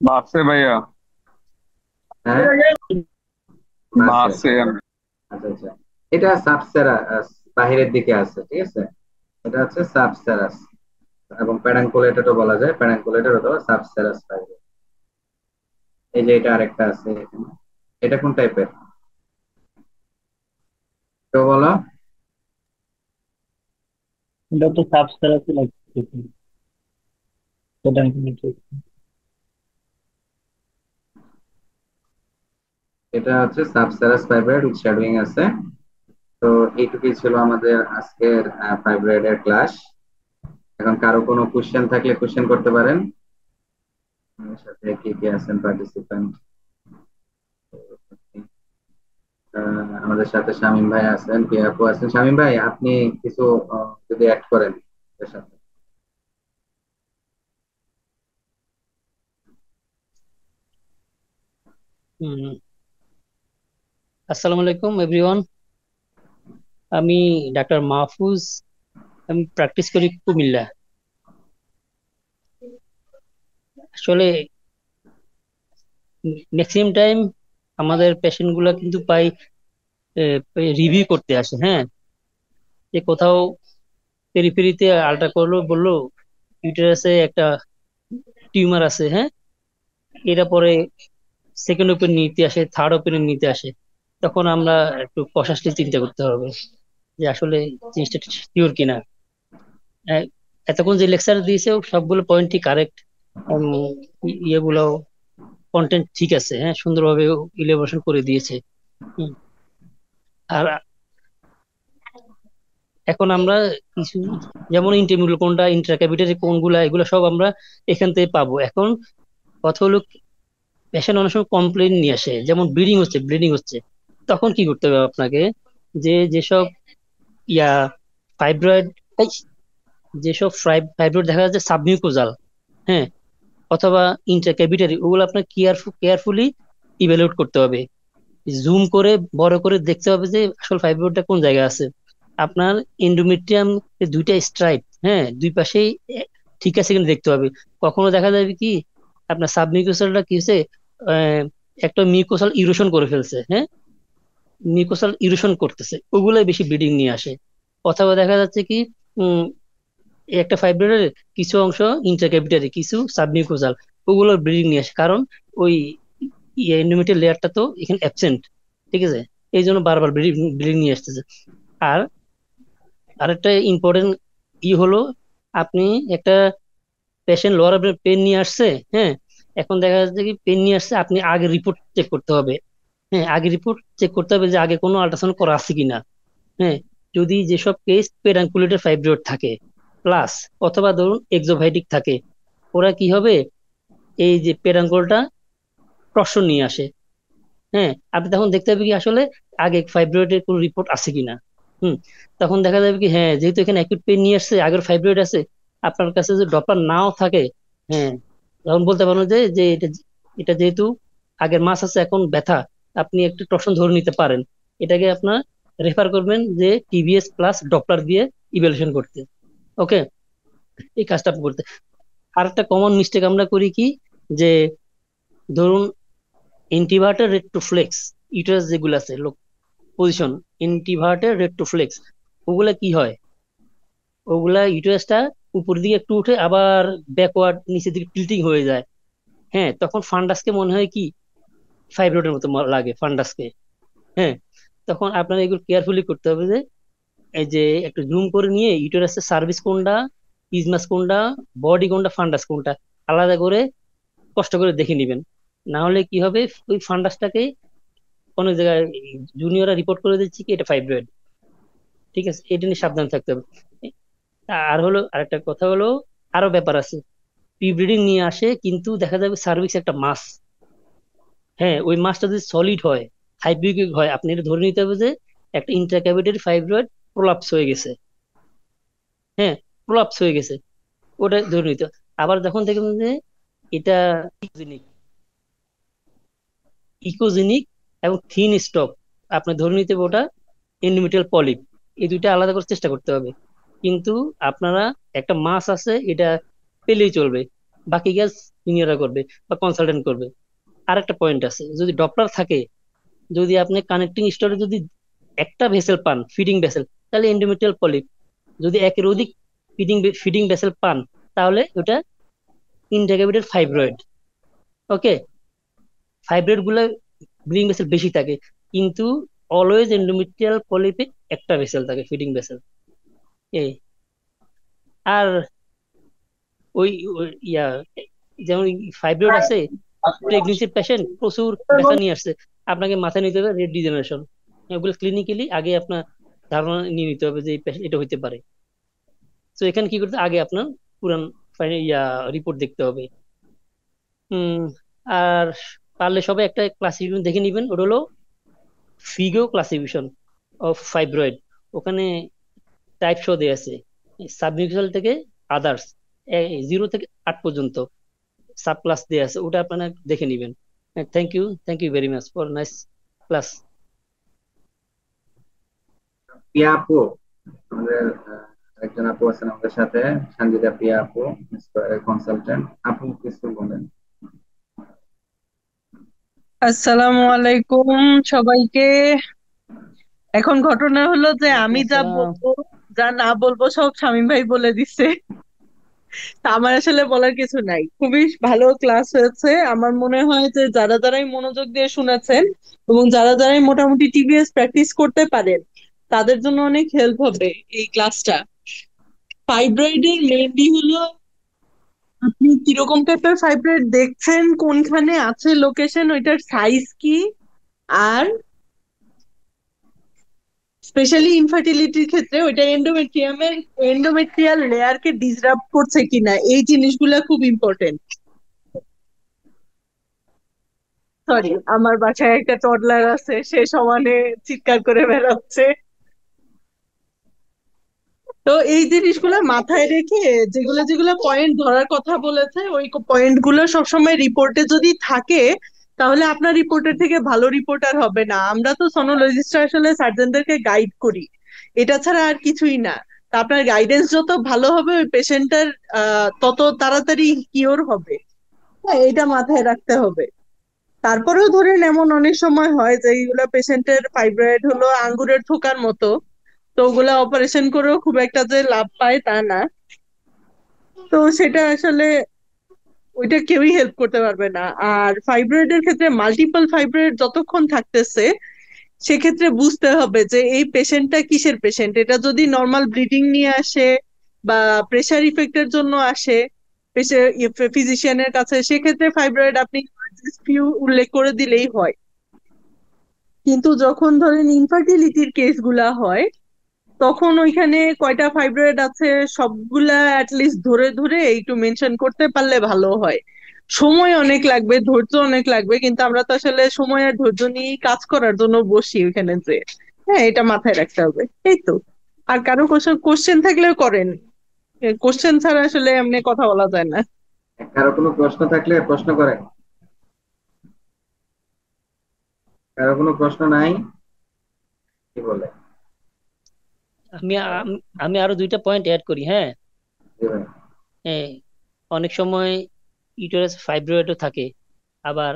বাসে ভাইয়া। হ্যাঁ, মাসে। বাসে আচ্ছা আচ্ছা, এটা সাবসেরা, বাহিরের দিকে আছে, ঠিক আছে, এটা হচ্ছে সাবসেরাস, এবং প্যারাঙ্কুলেটেড বলা যায়, প্যারাঙ্কুলেটেড অথবা সাবসেরাস ফাইব্রয়েড। এই যে এটা আরেকটা আছে এখানে, এটা কোন টাইপের, তো বলো। এটা তো সাবস্টারাসই লাগছে। সেটা এটা হচ্ছে সাবসেরাস ফাইব্রয়েড উইথ শ্যাডোইং আছে। তো এইটুকুই ছিল আমাদের আজকের ফাইব্রয়েডের ক্লাস। এখন কারো কোনো কোশ্চেন থাকলে কোশ্চেন করতে পারেন। আমার সাথে কে কে আছেন পার্টিসিপেন্ট? আমাদের সাথে শামীম ভাই আছেন, পিয়া আপু আছেন। শামীম ভাই আপনি কিছু যদি অ্যাড করেন এর সাথে। হুম, আসসালামু আলাইকুম এভরিওয়ান। আমি ডাক্তার মাহফুজ। আমি প্র্যাকটিস করি কুমিল্লা। আসলে ম্যাক্সিমাম টাইম আমাদের পেশেন্ট গুলা কিন্তু পাই রিভিউ করতে আসে, হ্যাঁ, যে কোথাও পেরিফেরিতে আলট্রা করলো, বললো ইউটেরাসে একটা টিউমার আছে, হ্যাঁ, এরা পরে সেকেন্ড ওপিনিয়ন নিতে আসে, থার্ড ওপিনিয়ন নিতে আসে। তখন আমরা একটু কশাসলি চিন্তা করতে হবে যে আসলে জিনিসটা শিওর কিনা। আহ, এতক্ষণ যে লেকচার দিয়েছে সবগুলো পয়েন্টই কারেক্ট, ইয়েগুলো কন্টেন্ট ঠিক আছে, হ্যাঁ, সুন্দরভাবে ইলাবোরেশন করে দিয়েছে। হুম। আর এখন আমরা কিছু, যেমন ইন্টিমিউল কোনটা, ইন্ট্রাক্যাভিটারি কোনগুলা, এগুলো সব আমরা এখান থেকে পাবো। এখন কথা হলো, পেশেন্ট অনেক সময় কমপ্লেন নিয়ে আসে, যেমন ব্লিডিং হচ্ছে, ব্লিডিং হচ্ছে। তখন কি করতে হবে আপনাকে, যে যেসব ইয়া ফাইব্রয়েড, যেসব ফাইব্রয়েড দেখা যাচ্ছে সাবমিউকোজাল, হ্যাঁ, অথবা ইন্ট্রাক্যাভিটারি, ওগুলো আপনার কেয়ারফুলি ইভ্যালুয়েট করতে হবে। জুম করে বড় করে দেখতে হবে যে আসল ফাইব্রয়েডটা কোন জায়গায় আছে। আপনার এন্ডোমেট্রিয়াম দুইটা স্ট্রাইপ, হ্যাঁ, দুই পাশেই ঠিক আছে কিনা দেখতে হবে। কখনো দেখা যাবে কি আপনার সাবমিউকোসালটা কি হচ্ছে, আহ, একটা মিউকোসাল ইরোশন করে ফেলছে, হ্যাঁ, মিউকোসাল ইরোশন করতেছে, ওগুলাই বেশি ব্লিডিং নিয়ে আসে। অথবা দেখা যাচ্ছে কি উম এই একটা ফাইব্রয়েডের কিছু অংশ ইন্ট্রাক্যাভিটারি, কিছু সাবমিউকোসাল, ওগুলোর ব্লিডিং নিয়ে আসে, কারণ ওই এন্ডোমেট্রিয়াল লেয়ারটা তো এখানে অ্যাবসেন্ট, ঠিক আছে, এই জন্য বারবার ব্লিডিং নিয়ে আসতেছে। আর আরেকটা ইম্পর্টেন্ট হলো, আপনি একটা পেশেন্ট লোয়ার পেন নিয়ে আসছে, হ্যাঁ, এখন দেখা যাচ্ছে কি পেন নিয়ে আসছে, আপনি আগে রিপোর্ট চেক করতে হবে। হ্যাঁ, আগে রিপোর্ট চেক করতে হবে যে আগে কোনো আল্ট্রাসাউন্ড করা আছে কিনা। হ্যাঁ, যদি যেসব কেস পেডাঙ্কুলেটেড ফাইব্রয়েড থাকে প্লাস অথবা ধরুন এক্সোভাইটিক থাকে, ওরা কি হবে, এই যে পেডাঙ্কুলটা টর্শন নিয়ে আসে। হ্যাঁ, আপনি তখন দেখতে হবে কি আসলে আগে ফাইব্রয়েডের কোনো রিপোর্ট আছে কিনা। হুম, তখন দেখা যাবে কি হ্যাঁ, যেহেতু এখানে অ্যাকিউট পেইন নিয়ে আসছে, আগের ফাইব্রয়েড আছে, আপনার কাছে যদি ডপলার নাও থাকে, হ্যাঁ, তখন বলতে পারেন যে যে এটা এটা যেহেতু আগের মাস আছে এখন ব্যথা, আপনি একটু টর্শন ধরে নিতে পারেন। এটাকে আপনার রেফার করবেন যে টিবিএস প্লাস ডপলার দিয়ে ইভ্যালুয়েশন করতে। ওকে, এই কাজটা আপনি করতে। আর একটা কমন মিস্টেক আমরা করি কি, যে ধরুন ইন্টিভার্টার রেট্রোফ্লেক্স ইউটারাস যেগুলো আছে পজিশন, ইন্টিভার্টার রেট্রোফ্লেক্স, ওগুলা কি হয়, ওগুলা ইউটারাসটা উপর দিকে একটু উঠে আবার ব্যাকওয়ার্ড নিচের দিকে টিল্টিং হয়ে যায়। হ্যাঁ, তখন ফান্ডাসকে মনে হয় কি ফাইব্রয়েডের মতো লাগে ফান্ডাসকে। হ্যাঁ, তখন আপনার এগুলো কেয়ারফুলি করতে হবে যে এই যে একটু জুম করে নিয়ে ইউটারাসের সার্ভিস কোনটা, ইজমাস কোনটা, বডি কোনটা, ফান্ডাস কোনটা, আলাদা করে কষ্ট করে দেখে নিবেন। না হলে কি হবে, ওই ফান্ডাসটাকে অনেক জায়গায় জুনিয়ররা রিপোর্ট করে দিচ্ছে কি এটা ফাইব্রয়েড। ঠিক আছে, এটা নিয়ে সাবধান থাকতে হবে। আর হলো আরেকটা কথা হলো, আরো ব্যাপার আছে, প্রি ব্রিডিং নিয়ে আসে কিন্তু দেখা যাবে সার্ভিক্স একটা মাস। হ্যাঁ, ওই মাসটা যদি সলিড হয়, হাইপিউরিক হয়, আপনি এটা ধরে নিতে হবে যে একটা ইন্ট্রাক্যাভিটারি ফাইব্রয়েড প্রলাপস হয়ে গেছে। হ্যাঁ, প্রলাপস হয়ে গেছে, ওটা ধরে নিতে হবে। আবার যখন দেখবেন যে এটা ইকোজেনিক, ইকোজেনিক এবং থিন স্টক, আপনি ধরে নিতে হবে ওটা এন্ডোমেট্রিয়াল পলিপ। এই দুইটা আলাদা করে চেষ্টা করতে হবে। কিন্তু আপনারা একটা মাস আছে এটা পেলেই চলবে, বাকি কাজ সিনিয়ররা করবে বা কনসালটেন্ট করবে। আর একটা পয়েন্ট আছে, যদি ডপলার থাকে, যদি আপনি কানেক্টিং স্টোরে যদি একটা ভেসেল পান ফিডিং ভেসেল, তাহলে এন্ডোমেট্রিয়াল পলিপ। যদি একের অধিক ফিডিং ফিডিং ভেসেল পান, তাহলে ওটা ইনডাইরেক্টেড ফাইব্রয়েড। ওকে, ফাইব্রয়েড গুলো ব্রিডিং ভেসেল বেশি থাকে, কিন্তু অলওয়েজ এন্ডোমেট্রিয়াল পলিপে একটা ভেসেল থাকে ফিডিং ভেসেল। এই আর ওই ইয়া যেমন ফাইব্রয়েড আছে, প্রেগনেন্সি পেশেন্ট প্রচুর ব্যথা নিয়ে আসছে, আপনাকে মাথায় নিতে হবে রেড ডিজেনারেশন। ওগুলো ক্লিনিক্যালি আগে আপনার ধারণা নিয়ে নিতে হবে যে এই patient এটা হইতে পারে। তো এখানে কি করতে আগে আপনার পুরান রিপোর্ট দেখতে হবে। হম, আর পারলে সবাই একটা ক্লাসিফিকেশন দেখে নিবেন, ওটা হলো ফিগো ক্লাসিফিকেশন অফ ফাইব্রয়েড। ওখানে টাইপ শো দেয়া আছে, সাবমিউচুয়াল থেকে আদার্স, 0 থেকে 8 পর্যন্ত সাব ক্লাস দেয়া আছে, ওটা আপনারা দেখে নিবেন। Thank you very much for nice class. Priya আপু, আমাদের একজন আপু আছেন আমাদের সাথে, সঞ্জিতা প্রিয়া আপু, কনসালটেন্ট। আপু কিছু বলেন। আসসালামু আলাইকুম সবাইকে। এখন ঘটনা হলো যে ওয়ালাইকুম আমি যা আসসালাম। বলবো যা না বলবো সব শামীম ভাই বলে দিচ্ছে। তা আমার আসলে বলার কিছু নাই। খুবই ভালো ক্লাস হয়েছে। আমার মনে হয় যে যারা যারাই মনোযোগ দিয়ে শুনেছেন এবং যারা যারাই মোটামুটি টিবিএস প্র্যাকটিস করতে পারেন, তাদের জন্য অনেক হেল্প হবে এই ক্লাসটা। ফাইব্রয়েডের মেইনলি হলো আপনি কিরকম টাইপের ফাইব্রয়েড দেখছেন, কোনখানে আছে লোকেশন, ওইটার সাইজ কি, আর স্পেশালি ইনফার্টিলিটির ক্ষেত্রে ওইটা এন্ডোমেট্রিয়াল লেয়ারকে ডিসরাপ্ট করছে কিনা, এই জিনিসগুলা খুব ইম্পর্টেন্ট। সরি, আমার বাসায় একটা টডলার আছে, সে সমানে চিৎকার করে বেড়াচ্ছে। তো এই জিনিসগুলো মাথায় রেখে যেগুলো যেগুলো পয়েন্ট ধরার কথা বলেছে, ওই পয়েন্ট গুলো সবসময় রিপোর্টে যদি থাকে, তাহলে আপনার রিপোর্টের থেকে ভালো রিপোর্টার হবে না। আমরা তো সনোলজিস্ট আসলে সার্জনদেরকে গাইড করি, এটা ছাড়া আর কিছুই না। তা আপনার গাইডেন্স যত ভালো হবে, ওই পেশেন্টটার তত তাড়াতাড়ি কিওর হবে। হ্যাঁ, এটা মাথায় রাখতে হবে। তারপরেও ধরেন এমন অনেক সময় হয় যে এইগুলা পেশেন্টের ফাইব্রয়েড হলো আঙ্গুরের থোকার মতো, তো ওগুলা অপারেশন করেও খুব একটা যে লাভ পায় তা না। তো সেটা আসলে ওইটা কেউই হেল্প করতে পারবে না। আর ফাইব্রয়েডের ক্ষেত্রে মাল্টিপল ফাইব্রয়েড যতক্ষণ থাকতেছে, সেক্ষেত্রে বুঝতে হবে যে এই পেশেন্টটা কিসের পেশেন্ট। এটা যদি নর্মাল ব্লিডিং নিয়ে আসে বা প্রেসার ইফেক্টের জন্য আসে, ফিজিশিয়ানের কাছে, সেক্ষেত্রে ফাইব্রয়েড আপনি ফিউ উল্লেখ করে দিলেই হয়। কিন্তু যখন ধরেন ইনফার্টিলিটির কেসগুলা হয়, তখন ওইখানে কয়টা ফাইব্রয়েড আছে সবগুলা অ্যাটলিস্ট ধরে ধরে একটু মেনশন করতে পারলে ভালো হয়। সময় অনেক লাগবে, ধৈর্য অনেক লাগবে, কিন্তু আমরা তো আসলে সময় আর ধৈর্য নিয়ে কাজ করার জন্য বসি ওইখানে যে। হ্যাঁ, এটা মাথায় রাখতে হবে। এই তো। আর কারো কোশ্চেন থাকলেও করেন, কোশ্চেন ছাড়া আসলে এমনি কথা বলা যায় না। কারো কোনো প্রশ্ন থাকলে প্রশ্ন করেন। কারো কোনো প্রশ্ন নাই? কি বলে? আমি আমি আরো দুইটা পয়েন্ট অ্যাড করি, হ্যাঁ। জি ভাই। হ্যাঁ, অনেক সময় ইউটেরাস ফাইব্রয়েডও থাকে, আবার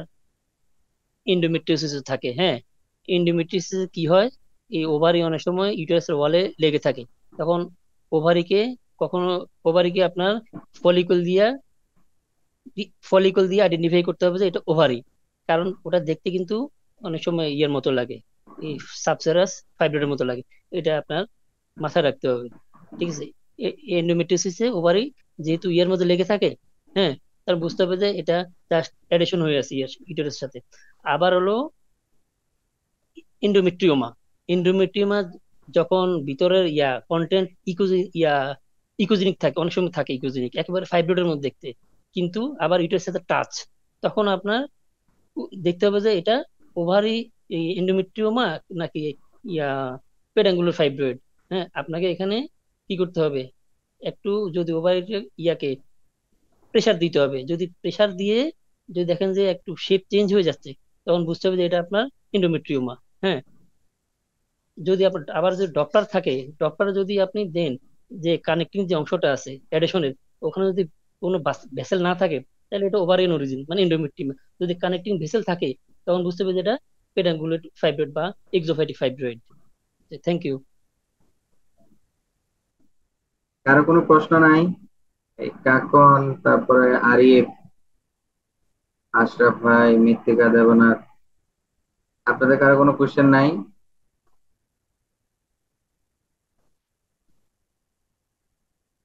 এন্ডোমেট্রিওসিসও থাকে, হ্যাঁ। এন্ডোমেট্রিওসিস কি হয়, এই ওভারি অনেক সময় ইউটেরাসের ওয়ালে লেগে থাকে। তখন ওভারিকে কখনো ওভারিকে আপনার ফলিকল দিয়া ফলিকল দিয়ে আইডেন্টিফাই করতে হবে যে এটা ওভারি, কারণ ওটা দেখতে কিন্তু অনেক সময় ইয়ের মতো লাগে, এই সাবসেরাস ফাইব্রয়েডের মতো লাগে। এটা আপনার মাথায় রাখতে হবে, ঠিক আছে। এন্ডোমেট্রিওসিসে ওভারি যেহেতু ইয়ের মধ্যে লেগে থাকে, হ্যাঁ, তার বুঝতে হবে যে এটা জাস্ট অ্যাডিশন হয়ে আছে ইউটেরাসের সাথে। আবার হলো এন্ডোমেট্রিওমা। এন্ডোমেট্রিওমা যখন ভিতরের কন্টেন্ট ইকোজেনিক থাকে, অনেক সময় থাকে ইকোজেনিক একেবারে ফাইব্রয়েডের মধ্যে দেখতে, কিন্তু আবার ইউটেরাসের সাথে টাচ, তখন আপনার দেখতে হবে যে এটা ওভারি এন্ডোমেট্রিওমা নাকি ইয়া পেডাঙ্গুলার ফাইব্রয়েড। হ্যাঁ, আপনাকে এখানে কি করতে হবে, একটু যদি ওভারি ইয়াকে প্রেসার দিতে হবে। যদি প্রেসার দিয়ে যদি দেখেন যে একটু শেপ চেঞ্জ হয়ে যাচ্ছে, তখন বুঝতে হবে যে এটা আপনার এন্ডোমেট্রিওমা। হ্যাঁ, যদি আপনার আবার যদি ডক্টর থাকে, ডক্টর যদি আপনি দেন যে কানেক্টিং যে অংশটা আছে অ্যাডেশনের, ওখানে যদি কোনো ভেসেল না থাকে, তাহলে এটা ওভারিয়ান অরিজিন মানে এন্ডোমেট্রিয়াম। যদি কানেক্টিং ভেসেল থাকে, তখন বুঝতে হবে যে এটা পেডাঙ্গুলেট ফাইব্রয়েড বা এক্সোফাইটিক ফাইব্রয়েড। Thank you. কারো কোনো প্রশ্ন নাই? এই কাকন, তারপরে আরিফ, আশরাফ ভাই, মৃত্তিকা, দেবনাথ, আপনাদের কারো কোনো কোশ্চেন নাই?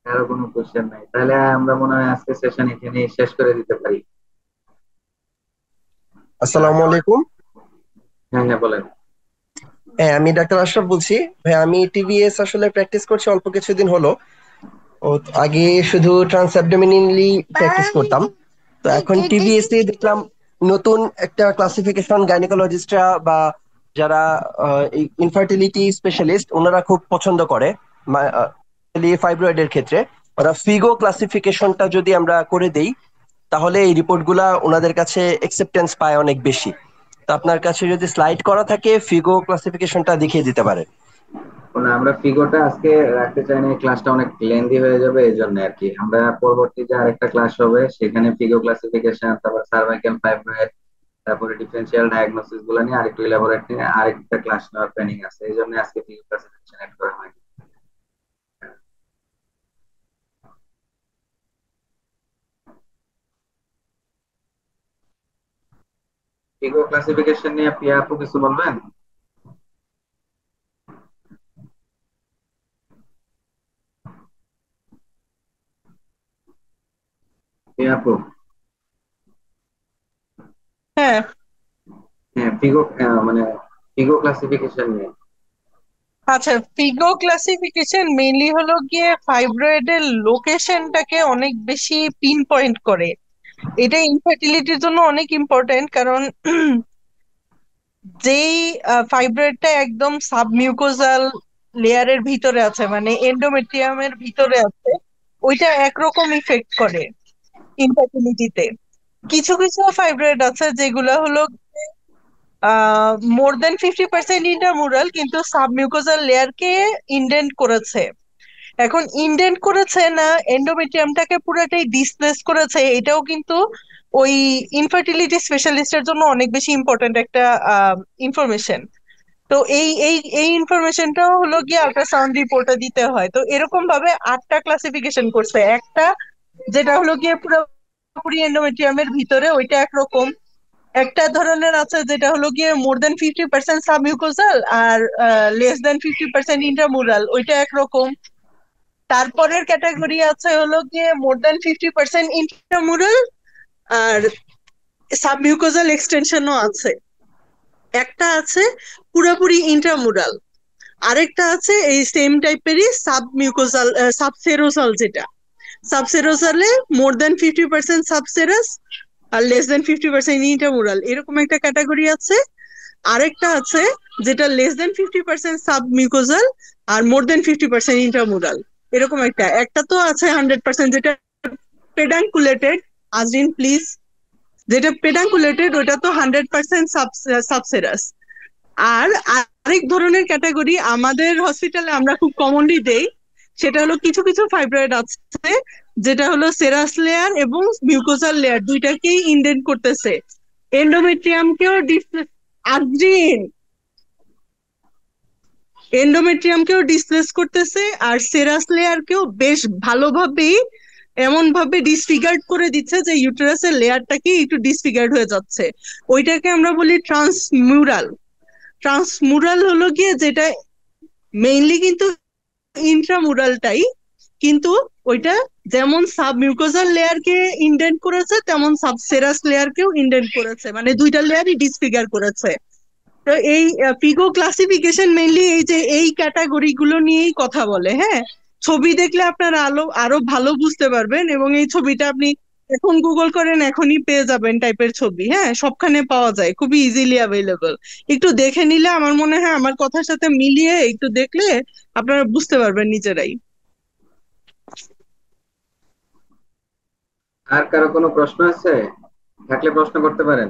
কারো কোনো কোশ্চেন নাই, তাহলে আমরা মনে হয় আজকে সেশন এখানে শেষ করে দিতে পারি। আসসালামু আলাইকুম। হ্যাঁ হ্যাঁ, বলেন। হ্যাঁ, আমি ডাক্তার আশরাফ বলছি। ভাই, আমি টিবিএস আসলে প্র্যাকটিস করছি অল্প কিছুদিন হলো। ও, আগে শুধু ট্রান্স অ্যাবডোমিনালি প্র্যাকটিস করতাম। তো এখন টিবিএস এ দেখলাম নতুন একটা ক্লাসিফিকেশন গাইনোকোলজিস্টরা বা যারা এই ইনফার্টিলিটি স্পেশালিস্ট ওনারা খুব পছন্দ করে ফাইব্রয়েডের ক্ষেত্রে। ওরা ফিগো ক্লাসিফিকেশনটা যদি আমরা করে দেই, তাহলে এই রিপোর্টগুলা ওনাদের কাছে অ্যাকসেপ্টেন্স পায় অনেক বেশি। তো আপনার কাছে যদি স্লাইড করা থাকে, ফিগো ক্লাসিফিকেশনটা দেখিয়ে দিতে পারেন। না, আমরা ফিগোটা আজকে রাখতে চাই না, ক্লাসটা অনেক লেন্দি হয়ে যাবে, এই জন্য আর কি। আমরা পরবর্তী যে আরেকটা ক্লাস হবে সেখানে ফিগো ক্লাসিফিকেশন, তারপর সার্ভাইকাল ফাইব্রয়েড, তারপরে ডিফারেন্সিয়াল ডায়াগনোসিস গুলো নিয়ে আরেকটু ইলাবোরেট নিয়ে আরেকটা ক্লাস নেওয়ার প্ল্যানিং আছে, এই জন্য আজকে ফিগো ক্লাসিফিকেশন এড করা হয়নি। ফিগো ক্লাসিফিকেশন নিয়ে প্রিয়া আপু কিছু বলবেন? প্রিয়া আপু? হ্যাঁ, হ্যাঁ, ফিগো মানে ফিগো ক্লাসিফিকেশন নিয়ে। আচ্ছা, ফিগো ক্লাসিফিকেশন মেইনলি হলো গিয়ে ফাইব্রয়েডের লোকেশনটাকে অনেক বেশি পিন পয়েন্ট করে। এটা ইনফার্টিলিটির জন্য অনেক ইম্পর্টেন্ট, কারণ যেই ফাইব্রয়েডটা একদম সাবমিউকোজাল লেয়ারের ভিতরে আছে, মানে এন্ডোমেট্রিয়ামের ভিতরে আছে, ওইটা একরকম ইফেক্ট করে ইনফার্টিলিটিতে। কিছু কিছু ফাইব্রয়েড আছে যেগুলো হলো মোর দেন 50% ইন্ট্রামুরাল, কিন্তু সাবমিউকোজাল লেয়ারকে ইনডেন্ট করেছে। এখন ইনডেন্ট করেছে না এন্ডোমেট্রিয়ামটাকে পুরোটাই ডিসপ্লেস করেছে, এটাও কিন্তু ওই ইনফার্টিলিটি স্পেশালিস্টের জন্য অনেক বেশি ইম্পর্ট্যান্ট একটা ইনফরমেশন। তো এই ইনফরমেশনটাও হলো গিয়ে আল্ট্রাসাউন্ড রিপোর্টে দিতে হয়। তো এরকম ভাবে 8টা ক্লাসিফিকেশন করছে। একটা যেটা হলো গিয়ে পুরোপুরি এন্ডোমেট্রিয়ামের ভিতরে, ওইটা একরকম। একটা ধরনের আছে যেটা হলো গিয়ে মোর দেন 50% সাবমিউকোজাল আর লেস দেন 50% ইন্ট্রামুরাল, ওইটা একরকম। তারপরের ক্যাটাগরি আছে হলো গিয়ে মোর দ্যান 50% ইন্ট্রামুরাল, আর সাবমিউকোজাল এক্সটেনশনও আছে। একটা আছে পুরোপুরি ইন্ট্রামুরাল, আরেকটা আছে এই সেম টাইপেরই সাবমিউকোজাল সাবসেরোসাল, যেটা সাবসেরোসালে মোর দ্যান 50% সাবসেরাস আর লেস দ্যান 50% ইন্ট্রামুরাল, এরকম একটা ক্যাটাগরি আছে। আরেকটা আছে যেটা লেস দেন 50% সাবমিউকোজাল আর মোর দেন 50% ইন্ট্রামুরাল, এরকম একটা একটা তো আছে 100% যেটা পেডাঙ্কুলেটেড। আজরিন প্লিজ, যেটা পেডাঙ্কুলেটেড ওটা তো 100% সাবসেরাস। আর আরেক ধরনের ক্যাটাগরি আমাদের হসপিটালে আমরা খুব কমনলি দেই, সেটা হলো কিছু কিছু ফাইব্রয়েড আছে যেটা হলো সেরাস লেয়ার এবং মিউকোজাল লেয়ার দুইটাকেই ইনডেন্ট করতেছে, এন্ডোমেট্রিয়ামকেও আদ্রিন এন্ডোমেট্রিয়ামকেও ডিসপ্লেস করতেছে আর সেরাস লেয়ারকেও বেশ ভালোভাবেই এমন ভাবে ডিসফিগার্ড করে দিচ্ছে যে ইউটেরাসের লেয়ারটাকে একটু ডিসফিগার্ড হয়ে যাচ্ছে। ওইটাকে আমরা বলি ট্রান্সমুরাল। ট্রান্সমুরাল হলো গিয়ে যেটা মেইনলি কিন্তু ইন্ট্রামুরালটাই, কিন্তু ওইটা যেমন সাব মিউকোজাল লেয়ারকে ইনডেন্ট করেছে তেমন সাব সেরাস লেয়ারকেও ইনডেন্ট করেছে, মানে দুইটা লেয়ারই ডিসফিগার করেছে। তো এই ফিগো ক্লাসিফিকেশন মেইনলি এই যে এই ক্যাটাগরি গুলো নিয়েই কথা বলে। হ্যাঁ, ছবি দেখলে আপনারা আরো ভালো বুঝতে পারবেন, এবং এই ছবিটা আপনি এখন গুগল করেন এখনই পেয়ে যাবেন টাইপের ছবি। হ্যাঁ, সবখানে পাওয়া যায়, খুবই ইজিলি অ্যাভেলেবল। একটু দেখে নিলে আমার মনে হয় আমার কথার সাথে মিলিয়ে একটু দেখলে আপনারা বুঝতে পারবেন নিজেরাই। আর কারো কোনো প্রশ্ন আছে? থাকলে প্রশ্ন করতে পারেন।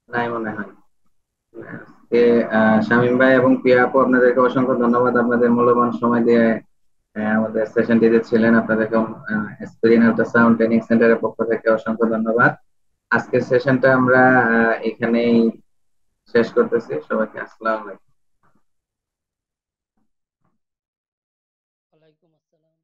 নাই মনে হয়। আজকে শামীম ভাই এবং প্রিয়া আপু, আপনাদেরকে অসংখ্য ধন্যবাদ আপনাদের মূল্যবান সময় দিয়ে আমাদের সেশনটিতে ছিলেন। আপনাদেরকে এসপিরিন আল্ট্রাসাউন্ড ট্রেনিং সেন্টারের পক্ষ থেকে অসংখ্য ধন্যবাদ। আজকের সেশনটা আমরা এখানেই শেষ করতেছি। সবাইকে আসসালামু আলাইকুম। ওয়ালাইকুম আসসালাম।